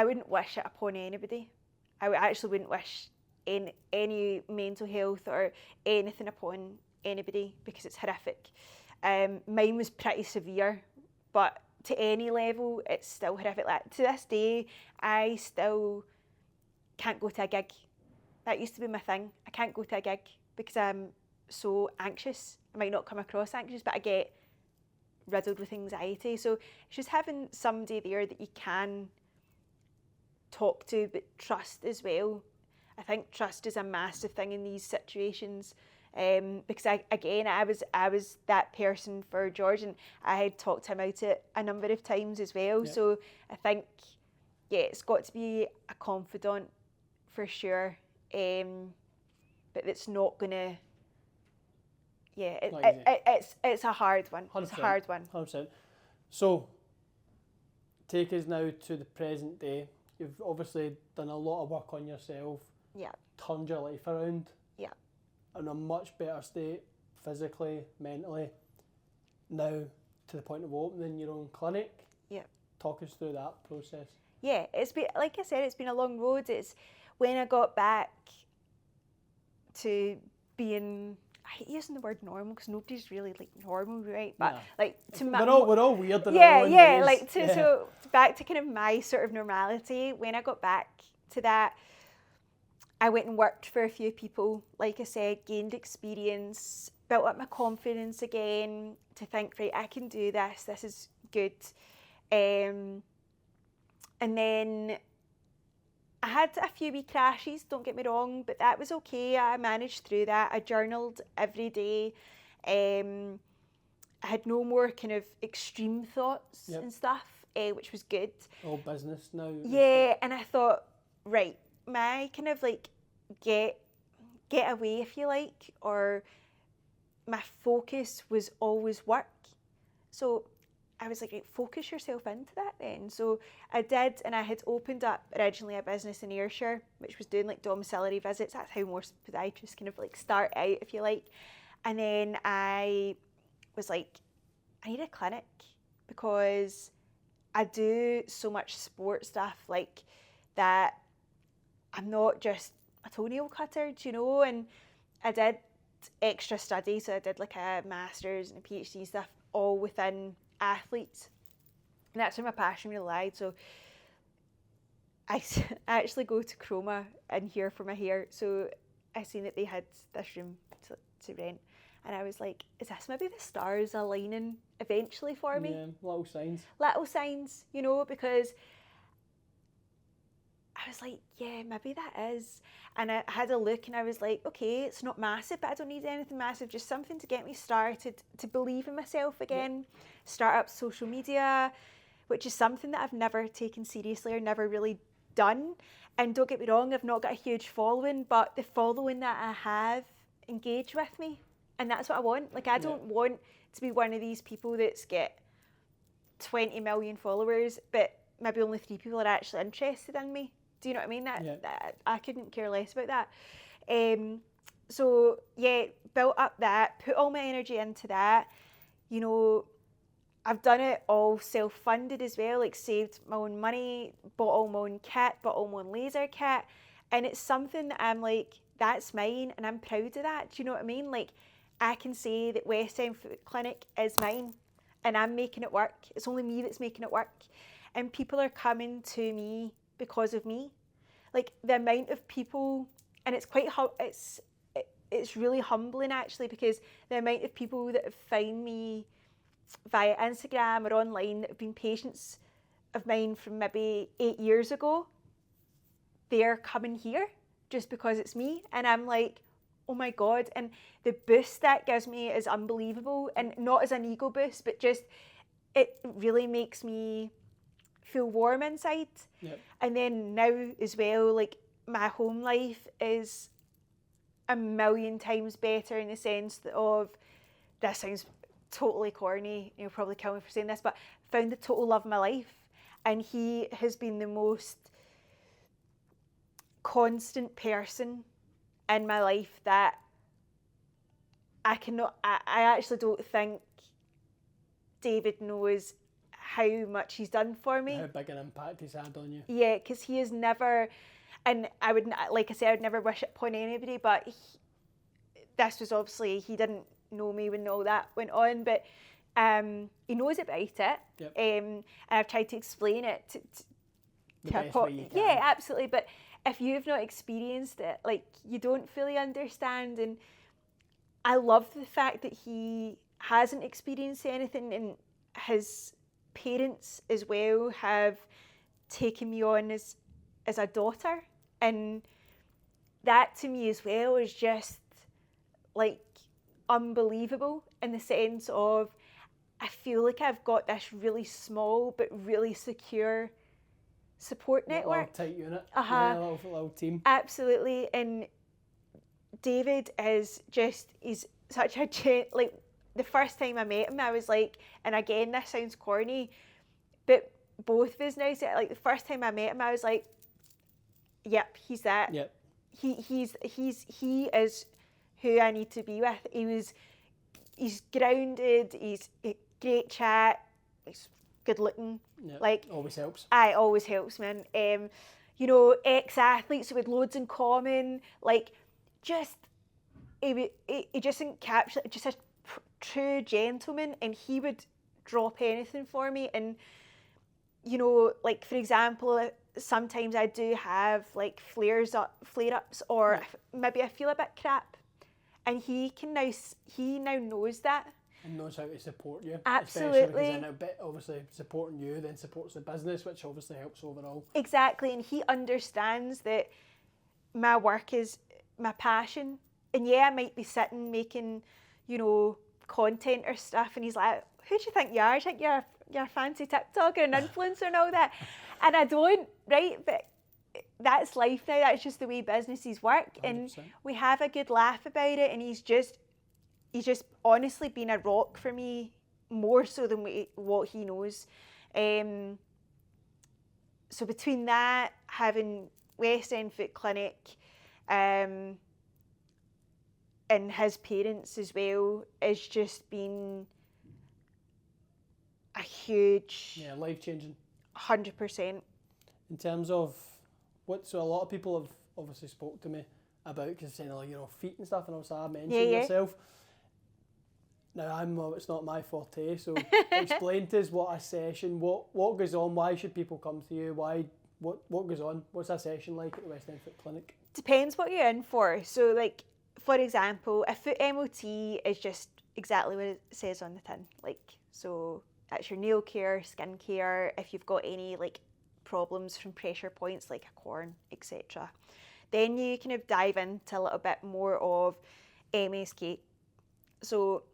wouldn't wish it upon anybody. I actually wouldn't wish any mental health or anything upon anybody, because it's horrific. Mine was pretty severe, but to any level, it's still horrific. Like, to this day, I still can't go to a gig. That used to be my thing. I can't go to a gig because I'm so anxious. I might not come across anxious, but I get riddled with anxiety. So it's just having somebody there that you can talk to, but trust as well. I think trust is a massive thing in these situations, because I was that person for George, and I had talked to him about it a number of times as well. Yeah. So I think, yeah, it's got to be a confidant for sure, but it's not gonna. Yeah, it's a hard one. 100%. It's a hard one. 100%. So, take us now to the present day. You've obviously done a lot of work on yourself. Yeah. Turned your life around. Yeah. In a much better state, physically, mentally. Now, to the point of opening your own clinic. Yeah. Talk us through that process. Yeah, it's been, like I said, it's been a long road. It's when I got back to being, I hate using the word normal because nobody's really like normal, right? But like to we're all weird in yeah, our own yeah, ways. like to so back to kind of my sort of normality. When I got back to that, I went and worked for a few people. Like I said, gained experience, built up my confidence again to think, right, I can do this. This is good. And then I had a few wee crashes, don't get me wrong, but that was okay. I managed through that. I journaled every day. I had no more kind of extreme thoughts and stuff, which was good. All business now. Yeah, and I thought, right, my kind of like get away, if you like, or my focus was always work. So I was like, right, focus yourself into that then. So I did, and I had opened up originally a business in Ayrshire, which was doing like domiciliary visits. That's how most podiatrists kind of like start out, if you like. And then I was like, I need a clinic because I do so much sport stuff like that. I'm not just a toenail cutter, do you know? And I did extra study, so I did like a master's and a PhD stuff all within athletes, and that's where my passion really lied. So I actually go to Chroma in here for my hair, so I seen that they had this room to rent, and I was like, is this maybe the stars aligning eventually for me? Yeah, little signs, you know, because I was like, yeah, maybe that is. And I had a look and I was like, okay, it's not massive, but I don't need anything massive, just something to get me started, to believe in myself again. Yeah. Start up social media, which is something that I've never taken seriously or never really done. And don't get me wrong, I've not got a huge following, but the following that I have engage with me. And that's what I want. Like, I don't want to be one of these people that's get 20 million followers, but maybe only 3 people are actually interested in me. Do you know what I mean? That I couldn't care less about that. So yeah, built up that, put all my energy into that. You know, I've done it all self-funded as well, like saved my own money, bought all my own kit, bought all my own laser kit. And it's something that I'm like, that's mine and I'm proud of that. Do you know what I mean? Like, I can say that West End Foot Clinic is mine and I'm making it work. It's only me that's making it work. And people are coming to me because of me. Like, the amount of people, and it's quite, it's really humbling actually, because the amount of people that have found me via Instagram or online that have been patients of mine from maybe 8 years ago, they're coming here just because it's me. And I'm like, oh my God. And the boost that gives me is unbelievable. And not as an ego boost, but just, it really makes me feel warm inside. Yep. And then now as well, like, my home life is a million times better in the sense of, this sounds totally corny, you'll probably kill me for saying this, but found the total love of my life. and he has been the most constant person in my life that I actually don't think David knows how much he's done for me. How big an impact he's had on you. Yeah, because he has never, and I would, like I said, I would never wish it upon anybody, but this was obviously, he didn't know me when all that went on, but he knows about it. Yep. And I've tried to explain it to The best way you can. Yeah, absolutely. But if you've not experienced it, like, you don't fully understand. And I love the fact that he hasn't experienced anything, and his parents as well have taken me on as a daughter. And that to me as well is just like unbelievable, in the sense of I feel like I've got this really small but really secure support network. A tight unit. Uh-huh. Yeah, a little team. Absolutely. And David is just, he's such a like, the first time I met him, I was like, and again, this sounds corny, but both of us now say, like, the first time I met him, I was like, yep, he's that. Yep. He is who I need to be with. He's grounded, he's a great chat, he's good looking. Yep. Like, always helps. Aye, always helps, man. You know, ex-athletes with loads in common, like, just, he just encapsulated, just a true gentleman, and he would drop anything for me. And, you know, like, for example, sometimes I do have like flare-ups, or maybe I feel a bit crap, and he now knows that. And knows how to support you. Absolutely. Especially because in a bit, obviously, supporting you then supports the business, which obviously helps overall. Exactly, and he understands that my work is my passion. And yeah, I might be sitting making, you know, content or stuff, and he's like, who do you think you are? Do you think you're a fancy TikToker and influencer and all that? And I don't, right? But that's life now. That's just the way businesses work. 100%. And we have a good laugh about it, and he's just honestly been a rock for me, more so than what he knows. So between that, having West End Foot Clinic, and his parents as well, has just been a huge... Yeah, life-changing. 100%. In terms of so a lot of people have obviously spoke to me about, because saying, like, you know, feet and stuff, and also I mentioned yourself. Now, it's not my forte, so explain to us what a session, what goes on, why should people come to you, what goes on, what's a session like at the West End Foot Clinic? Depends what you're in for. So, like, for example, a foot MOT is just exactly what it says on the tin. Like, so that's your nail care, skin care, if you've got any, like, problems from pressure points like a corn, etc. Then you kind of dive into a little bit more of MSK. So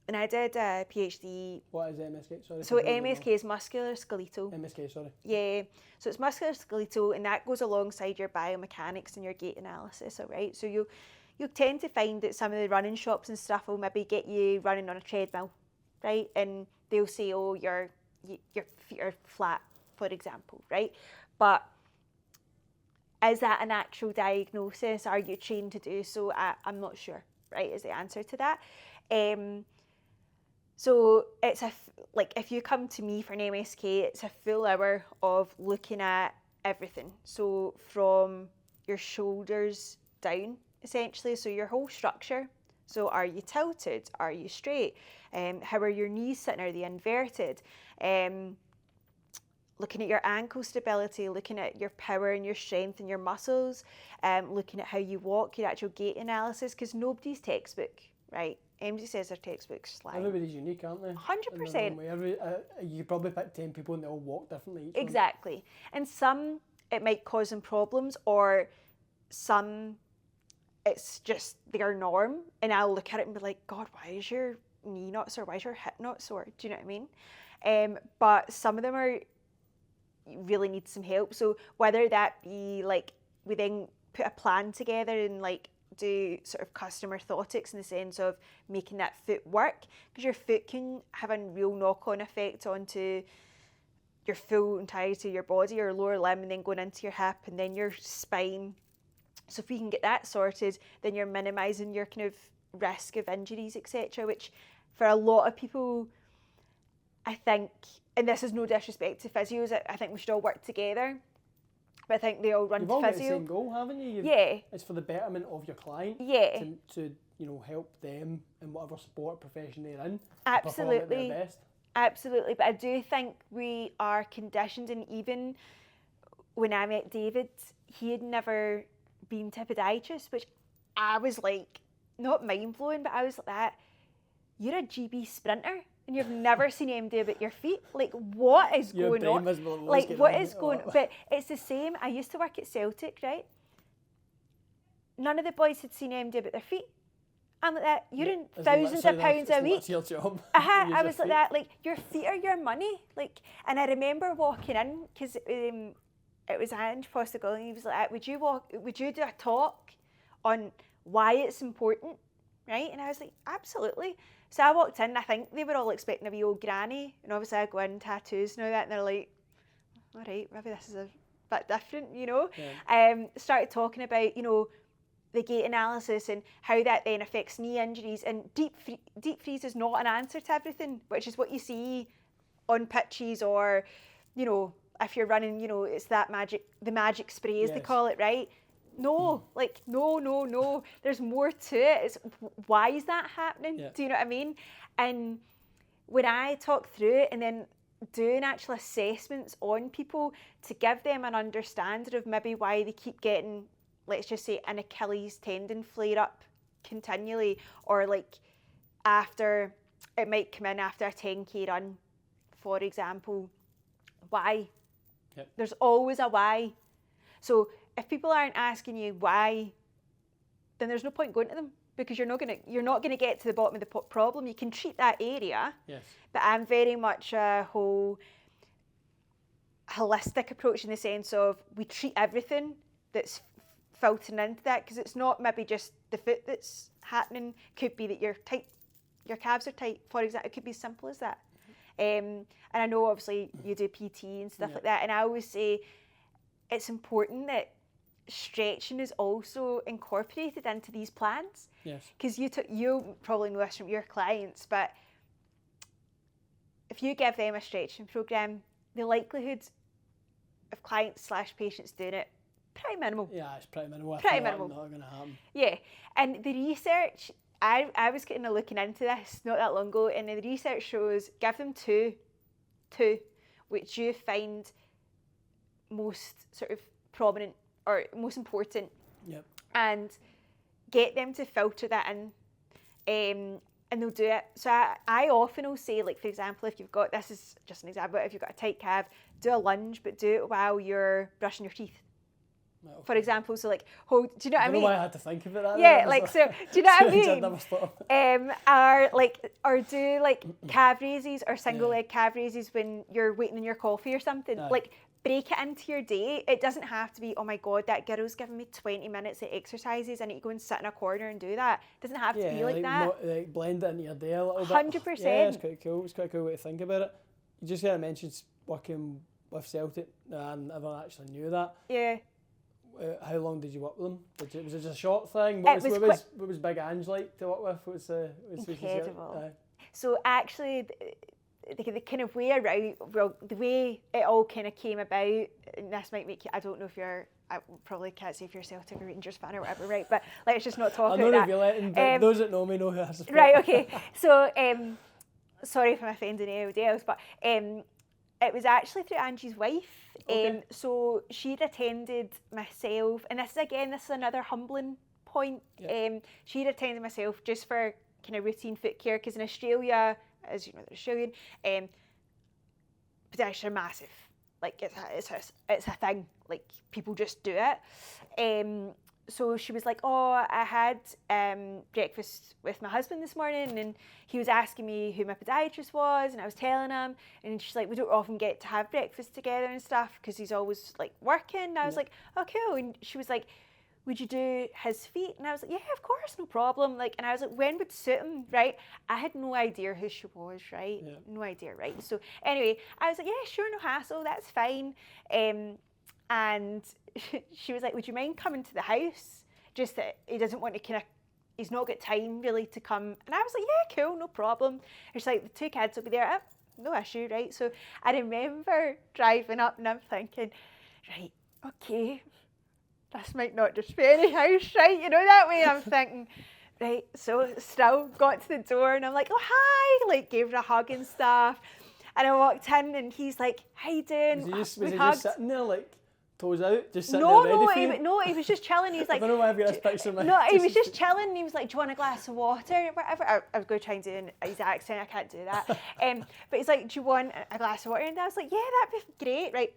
when I did a PhD... What is MSK? Sorry. So MSK is musculoskeletal. MSK, sorry. Yeah. So it's musculoskeletal, and that goes alongside your biomechanics and your gait analysis, all right? So you'll tend to find that some of the running shops and stuff will maybe get you running on a treadmill, right? And they'll say, oh, your feet are flat, for example, right? But is that an actual diagnosis? Are you trained to do so? I'm not sure, right, is the answer to that. So it's if you come to me for an MSK, it's a full hour of looking at everything. So from your shoulders down, essentially, so your whole structure. So are you tilted? Are you straight? How are your knees sitting? Are they inverted? Looking at your ankle stability, looking at your power and your strength and your muscles, looking at how you walk, your actual gait analysis, because nobody's textbook, right? MD says their textbook's lying. Everybody's unique, aren't they? 100%. You probably pick 10 people and they all walk differently. Exactly. And some, it might cause them problems, or some, it's just their norm. And I'll look at it and be like, God, why is your knee not sore? Why is your hip not sore? Do you know what I mean? But some of them really need some help. So whether that be like, we then put a plan together and like do sort of custom orthotics in the sense of making that foot work, because your foot can have a real knock-on effect onto your full entirety of your body, your lower limb, and then going into your hip and then your spine. So if we can get that sorted, then you're minimising your kind of risk of injuries, etc., which for a lot of people, I think, and this is no disrespect to physios, I think we should all work together. But I think they all run You've to all got the physio. same goal, haven't you? Yeah. It's for the betterment of your client. Yeah. To help them in whatever sport profession they're in. Absolutely. To perform at their best. Absolutely. But I do think we are conditioned, and even when I met David, he had never been to a podiatrist, which I was like, not mind-blowing, but I was like that. You're a GB sprinter and you've never seen him do about your feet. Like, what is Your going on? brain was Like, getting what on is it. going on? But it's the same. I used to work at Celtic, right? None of the boys had seen him do about their feet. I'm like that. You're in thousands of pounds a week. That's your job. I was like that. Like, your feet are your money. Like, and I remember walking in because it was Ange Postecoglou, and he was like, would you do a talk on why it's important, right? And I was like, absolutely. So I walked in, I think they were all expecting a wee old granny, and obviously I go in, tattoos and all that, and they're like, all right, maybe this is a bit different, Yeah. Started talking about, the gait analysis and how that then affects knee injuries, and deep freeze is not an answer to everything, which is what you see on pitches, or, if you're running, it's that the magic spray, as they call it, right? No, like, no. There's more to it. It's why is that happening? Yeah. Do you know what I mean? And when I talk through it and then doing actual assessments on people to give them an understanding of maybe why they keep getting, let's just say, an Achilles tendon flare up continually, or like it might come in after a 10k run, for example. Why? Yep. There's always a why. So if people aren't asking you why, then there's no point going to them, because you're not gonna get to the bottom of the problem. You can treat that area, yes, but I'm very much a whole holistic approach, in the sense of we treat everything that's filtering into that, because it's not maybe just the foot that's happening. Could be that your calves are tight, for example. It could be as simple as that. And I know obviously you do PT and stuff like that, and I always say it's important that stretching is also incorporated into these plans. Yes. Because you probably know this from your clients, but if you give them a stretching program, the likelihood of clients/patients doing it, pretty minimal. Yeah, it's pretty minimal. Pretty minimal. Not going to happen. Yeah, and the research, I was kind of looking into this not that long ago, and the research shows give them two, which you find most sort of prominent or most important. Yep. And get them to filter that in, and they'll do it. So I often will say, like, for example, if you've got, this is just an example, if you've got a tight calf, do a lunge, but do it while you're brushing your teeth. Okay. For example, so like, hold, do you know what I mean? I don't know why I had to think of it that Yeah, way. like, so, do you know what I mean? I'd never thought. Or do like calf raises or single leg calf raises when you're waiting on your coffee or something. Like, break it into your day. It doesn't have to be, oh my God, that girl's giving me 20 minutes of exercises, I need to go and sit in a corner and do that. It doesn't have to be like that. Like blend it into your day a little bit. 100%. Yeah, it's quite cool. It's quite a cool way to think about it. You just kind of mentioned working with Celtic, and I never actually knew that. Yeah. How long did you work with them? Was it just a short thing? What was Big Ange like to work with? What was incredible. So actually, the kind of way around, the way it all kind of came about, and this might make you, I don't know if you're, I probably can't say if you're a Celtic or Rangers fan or whatever, right? But let's just not talk about that. I know if you're letting, those that know me know who I support. Right, okay. So, sorry if I'm offending anybody else, but it was actually through Angie's wife. Okay. So she'd attended myself, and this is another humbling point. Yep. She'd attended myself just for kind of routine foot care, because in Australia, as you know, they're Australian, podiatrists are massive. Like, it's a thing. Like, people just do it. So she was like, oh, I had breakfast with my husband this morning, and he was asking me who my podiatrist was, and I was telling him, and she's like, we don't often get to have breakfast together and stuff because he's always like working. And I was like, oh, cool. And she was like, would you do his feet? And I was like, yeah, of course, no problem. Like, and I was like, when would suit him, right? I had no idea who she was, right? Yeah. No idea, right? So anyway, I was like, yeah, sure, no hassle, that's fine. And she was like, would you mind coming to the house? Just that he doesn't want to kind of, he's not got time really to come. And I was like, yeah, cool, no problem. And she's like, the 2 kids will be there. No issue, right? So I remember driving up and I'm thinking, right, okay, this might not just be any house, right? You know, that way I'm thinking, right, so still got to the door and I'm like, oh, hi, like gave her a hug and stuff. And I walked in and he's like, how you doing? Was he just sitting there like toes out, just sitting No, there ready for you? no, he was just chilling. He was like, I don't know why I've got this picture in my no, he was just chilling. And he was like, do you want a glass of water? Whatever. I was going to try and do his accent. I can't do that. But he's like, do you want a glass of water? And I was like, yeah, that'd be great. Right.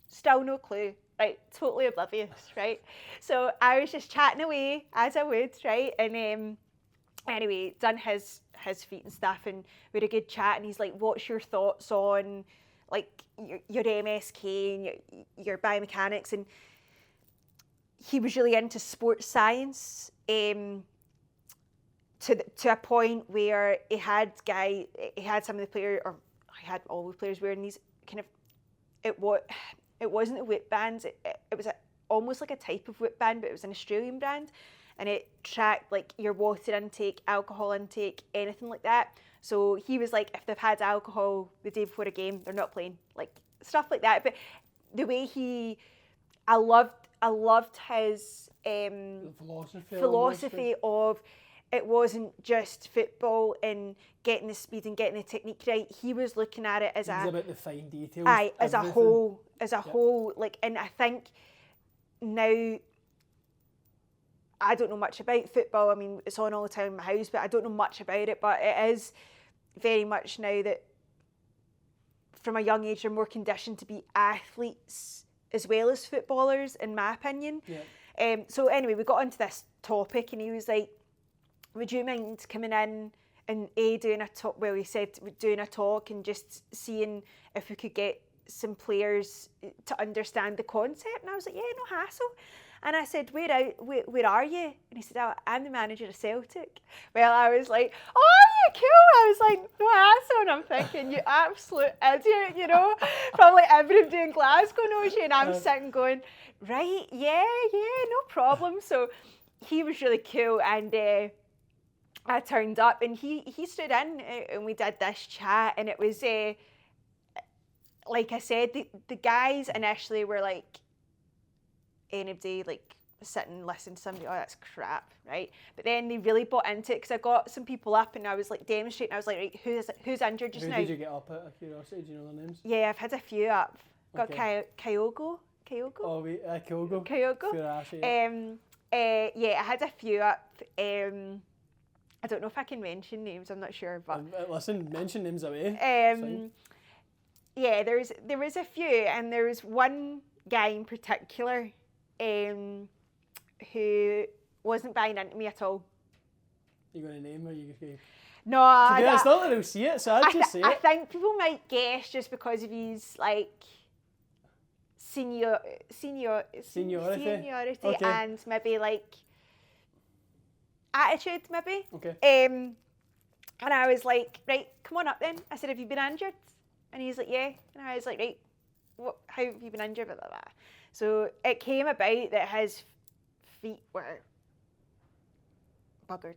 Still no clue. Right. Totally oblivious. Right. So I was just chatting away as I would. Right. And anyway, done his feet and stuff, and we had a good chat. And he's like, what's your thoughts on like your MSK and your biomechanics? And he was really into sports science to a point where he had some of the players, or he had all the players wearing these kind of, it wasn't a whip bands, it was almost like a type of whip band, but it was an Australian brand, and it tracked like your water intake, alcohol intake, anything like that. So he was like, if they've had alcohol the day before a game, they're not playing, like stuff like that. But the way I loved his philosophy of, it wasn't just football and getting the speed and getting the technique right. He was looking at it as about the fine details. As a whole, like, and I think now, I don't know much about football. I mean, it's on all the time in my house, but I don't know much about it. But it is very much now that from a young age, they're more conditioned to be athletes as well as footballers, in my opinion. Yeah. So anyway, we got onto this topic and he was like, would you mind coming in and doing a talk? Well, he said doing a talk and just seeing if we could get some players to understand the concept. And I was like, yeah, no hassle. And I said, where are you? And he said, oh, I'm the manager of Celtic. Well, I was like, oh, are you? Cool. I was like, no hassle. And I'm thinking, you absolute idiot, you know. Probably everybody in Glasgow knows you. And I'm sitting going, right, yeah, no problem. So he was really cool. And I turned up and he stood in and we did this chat. And it was, like I said, the guys initially were like, anybody like sitting and listening to somebody, oh, that's crap, right? But then they really bought into it because I got some people up and I was like demonstrating. I was like, right, who's injured just now? Who did you get up at, curiosity? Do you know their names? Yeah, I've had a few up. Got Okay. Kyogo. Oh, wait, Kyogo. Kyogo. Yeah, I had a few up. I don't know if I can mention names. I'm not sure, but listen, mention names away. Yeah, there was a few, and there was one guy in particular who wasn't buying into me at all. You got a name or you going? No, it's not that they'll see it, so I'd just say it. I think people might guess just because of his like seniority Okay. and maybe like attitude, maybe. Okay. And I was like, right, come on up then. I said, have you been injured? And he's like, yeah. And I was like, right, how have you been injured? Blah, blah, blah. So it came about that his feet were buggered,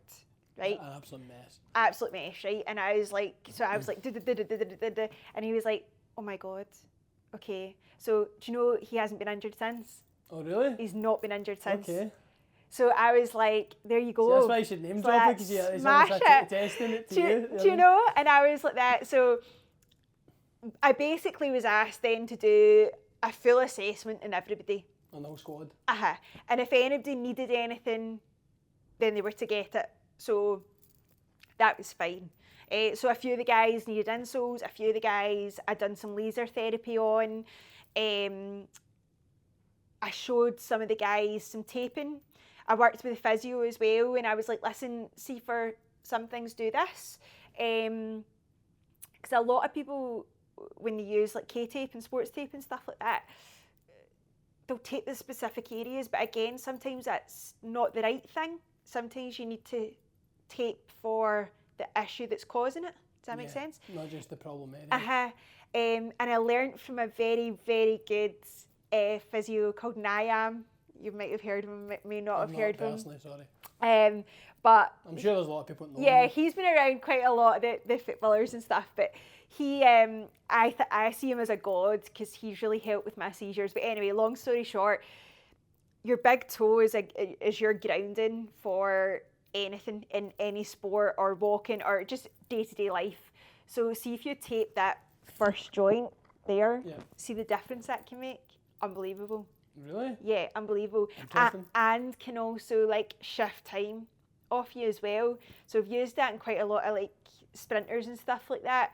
right? An absolute mess. Absolute mess, right? And I was like, and he was like, oh my God, okay. So do you know he hasn't been injured since? Oh, really? He's not been injured since. Okay. So I was like, there you go. See, that's why you should name drop it, because he's smash almost testing it to you. Do you know? And I was like that. So I basically was asked then to do a full assessment on everybody. On the whole squad. And if anybody needed anything, then they were to get it. So that was fine. So a few of the guys needed insoles, a few of the guys I'd done some laser therapy on. I showed some of the guys some taping. I worked with a physio as well, and I was like, listen, see, for some things do this. Because a lot of people, when they use like K-tape and sports tape and stuff like that, they'll tape the specific areas, but again, sometimes that's not the right thing. Sometimes you need to tape for the issue that's causing it. Does that make sense? Not just the problem area. And I learnt from a very, very good physio called Niam. You might have heard of him, may not have heard of him. Personally, sorry. But I'm sure there's a lot of people that know yeah, him. he's been around quite a lot of the footballers and stuff. But he, I see him as a god because he's really helped with my seizures. But anyway, long story short, your big toe is your grounding for anything in any sport or walking or just day-to-day life. So see if you tape that first joint there, see the difference that can make. Unbelievable. Really? Yeah, unbelievable. And can also like shift time off you as well. So I've used that in quite a lot of like sprinters and stuff like that.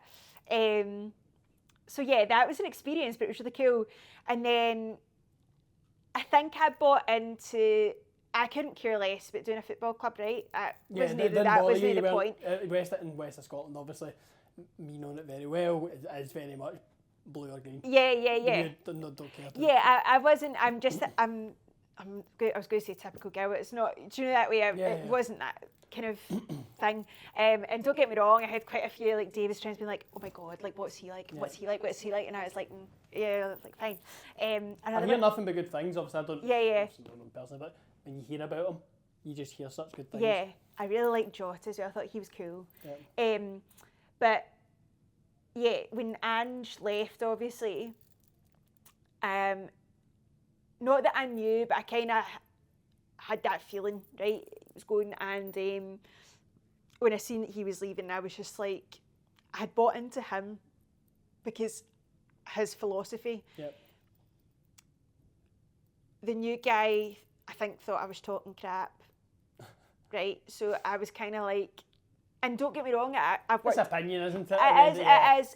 So yeah, that was an experience, but it was really cool. And then I think I bought into, I couldn't care less about doing a football club, right? That wasn't the point. In west of Scotland, obviously, me knowing it very well, is very much blue or green. Yeah. You don't care. Yeah, I wasn't. I was going to say typical girl, but it's not. Do you know that way? It wasn't that kind of thing. And don't get me wrong, I had quite a few like Davis friends being like, "Oh my god, like what's he like? What's he like? What's he like?" And I was like, "Yeah, like fine." I hear nothing but good things. Obviously, I don't know him personally, but when you hear about him, you just hear such good things. Yeah, I really liked Jota as well. I thought he was cool. Yeah. But yeah, when Ange left, obviously, not that I knew, but I kind of had that feeling, right? It was going, and when I seen that he was leaving, I was just like, I had bought into him because his philosophy. Yep. The new guy, I think, thought I was talking crap, right? So I was kind of like, and don't get me wrong, I've worked. It's opinion, isn't it? It is.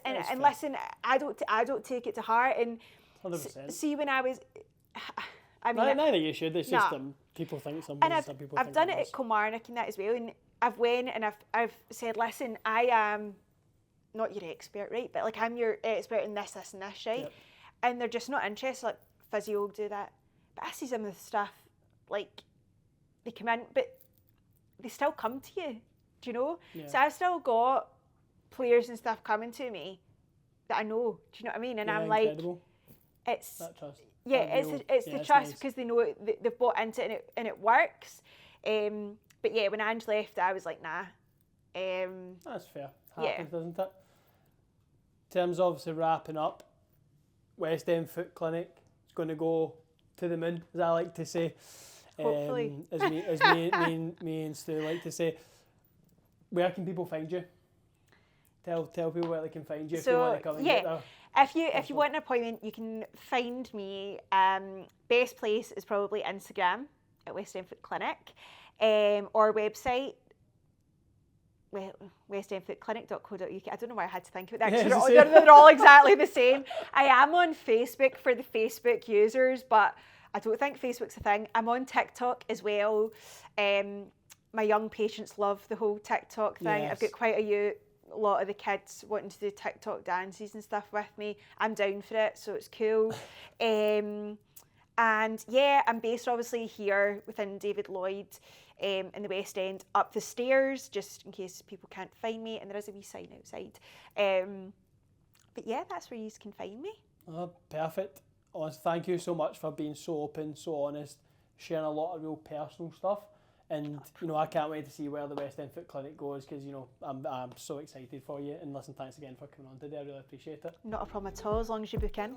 And listen, I don't take it to heart. And 100%. See, when I was, I mean, neither you should. It's just people think something. And I've done it at Kilmarnock and that as well. And I've went and I've said, listen, I am not your expert, right? But like I'm your expert in this, and this, right? Yep. And they're just not interested. Like physio will do that, but I see some of the stuff, like they come in, but they still come to you. Do you know? Yeah. So I've still got players and stuff coming to me that I know. Do you know what I mean? And I'm incredible. Like, it's that trust. Yeah, it's the trust because they know they've bought into it and it works. But yeah, when Ange left, I was like, nah. That's fair. Happens, doesn't it? In terms of obviously wrapping up, West End Foot Clinic is going to go to the moon, as I like to say. Hopefully. As me and Stu like to say. Where can people find you? Tell people where they can find you if you want to come and get there. If you want an appointment, you can find me. Best place is probably Instagram at West End Foot Clinic, or website westendfootclinic.co.uk. I don't know why I had to think about that because they're all exactly the same. I am on Facebook for the Facebook users, but I don't think Facebook's a thing. I'm on TikTok as well. My young patients love the whole TikTok thing. Yes. I've got quite a lot of the kids wanting to do TikTok dances and stuff with me. I'm down for it, so it's cool. And yeah, I'm based obviously here within David Lloyd in the West End, up the stairs, just in case people can't find me, and there is a wee sign outside. But yeah, that's where you can find me. Oh, perfect. Honestly, thank you so much for being so open, so honest, sharing a lot of real personal stuff. And, you know, I can't wait to see where the West End Foot Clinic goes because, you know, I'm so excited for you. And listen, thanks again for coming on today. I really appreciate it. Not a problem at all, as long as you book in.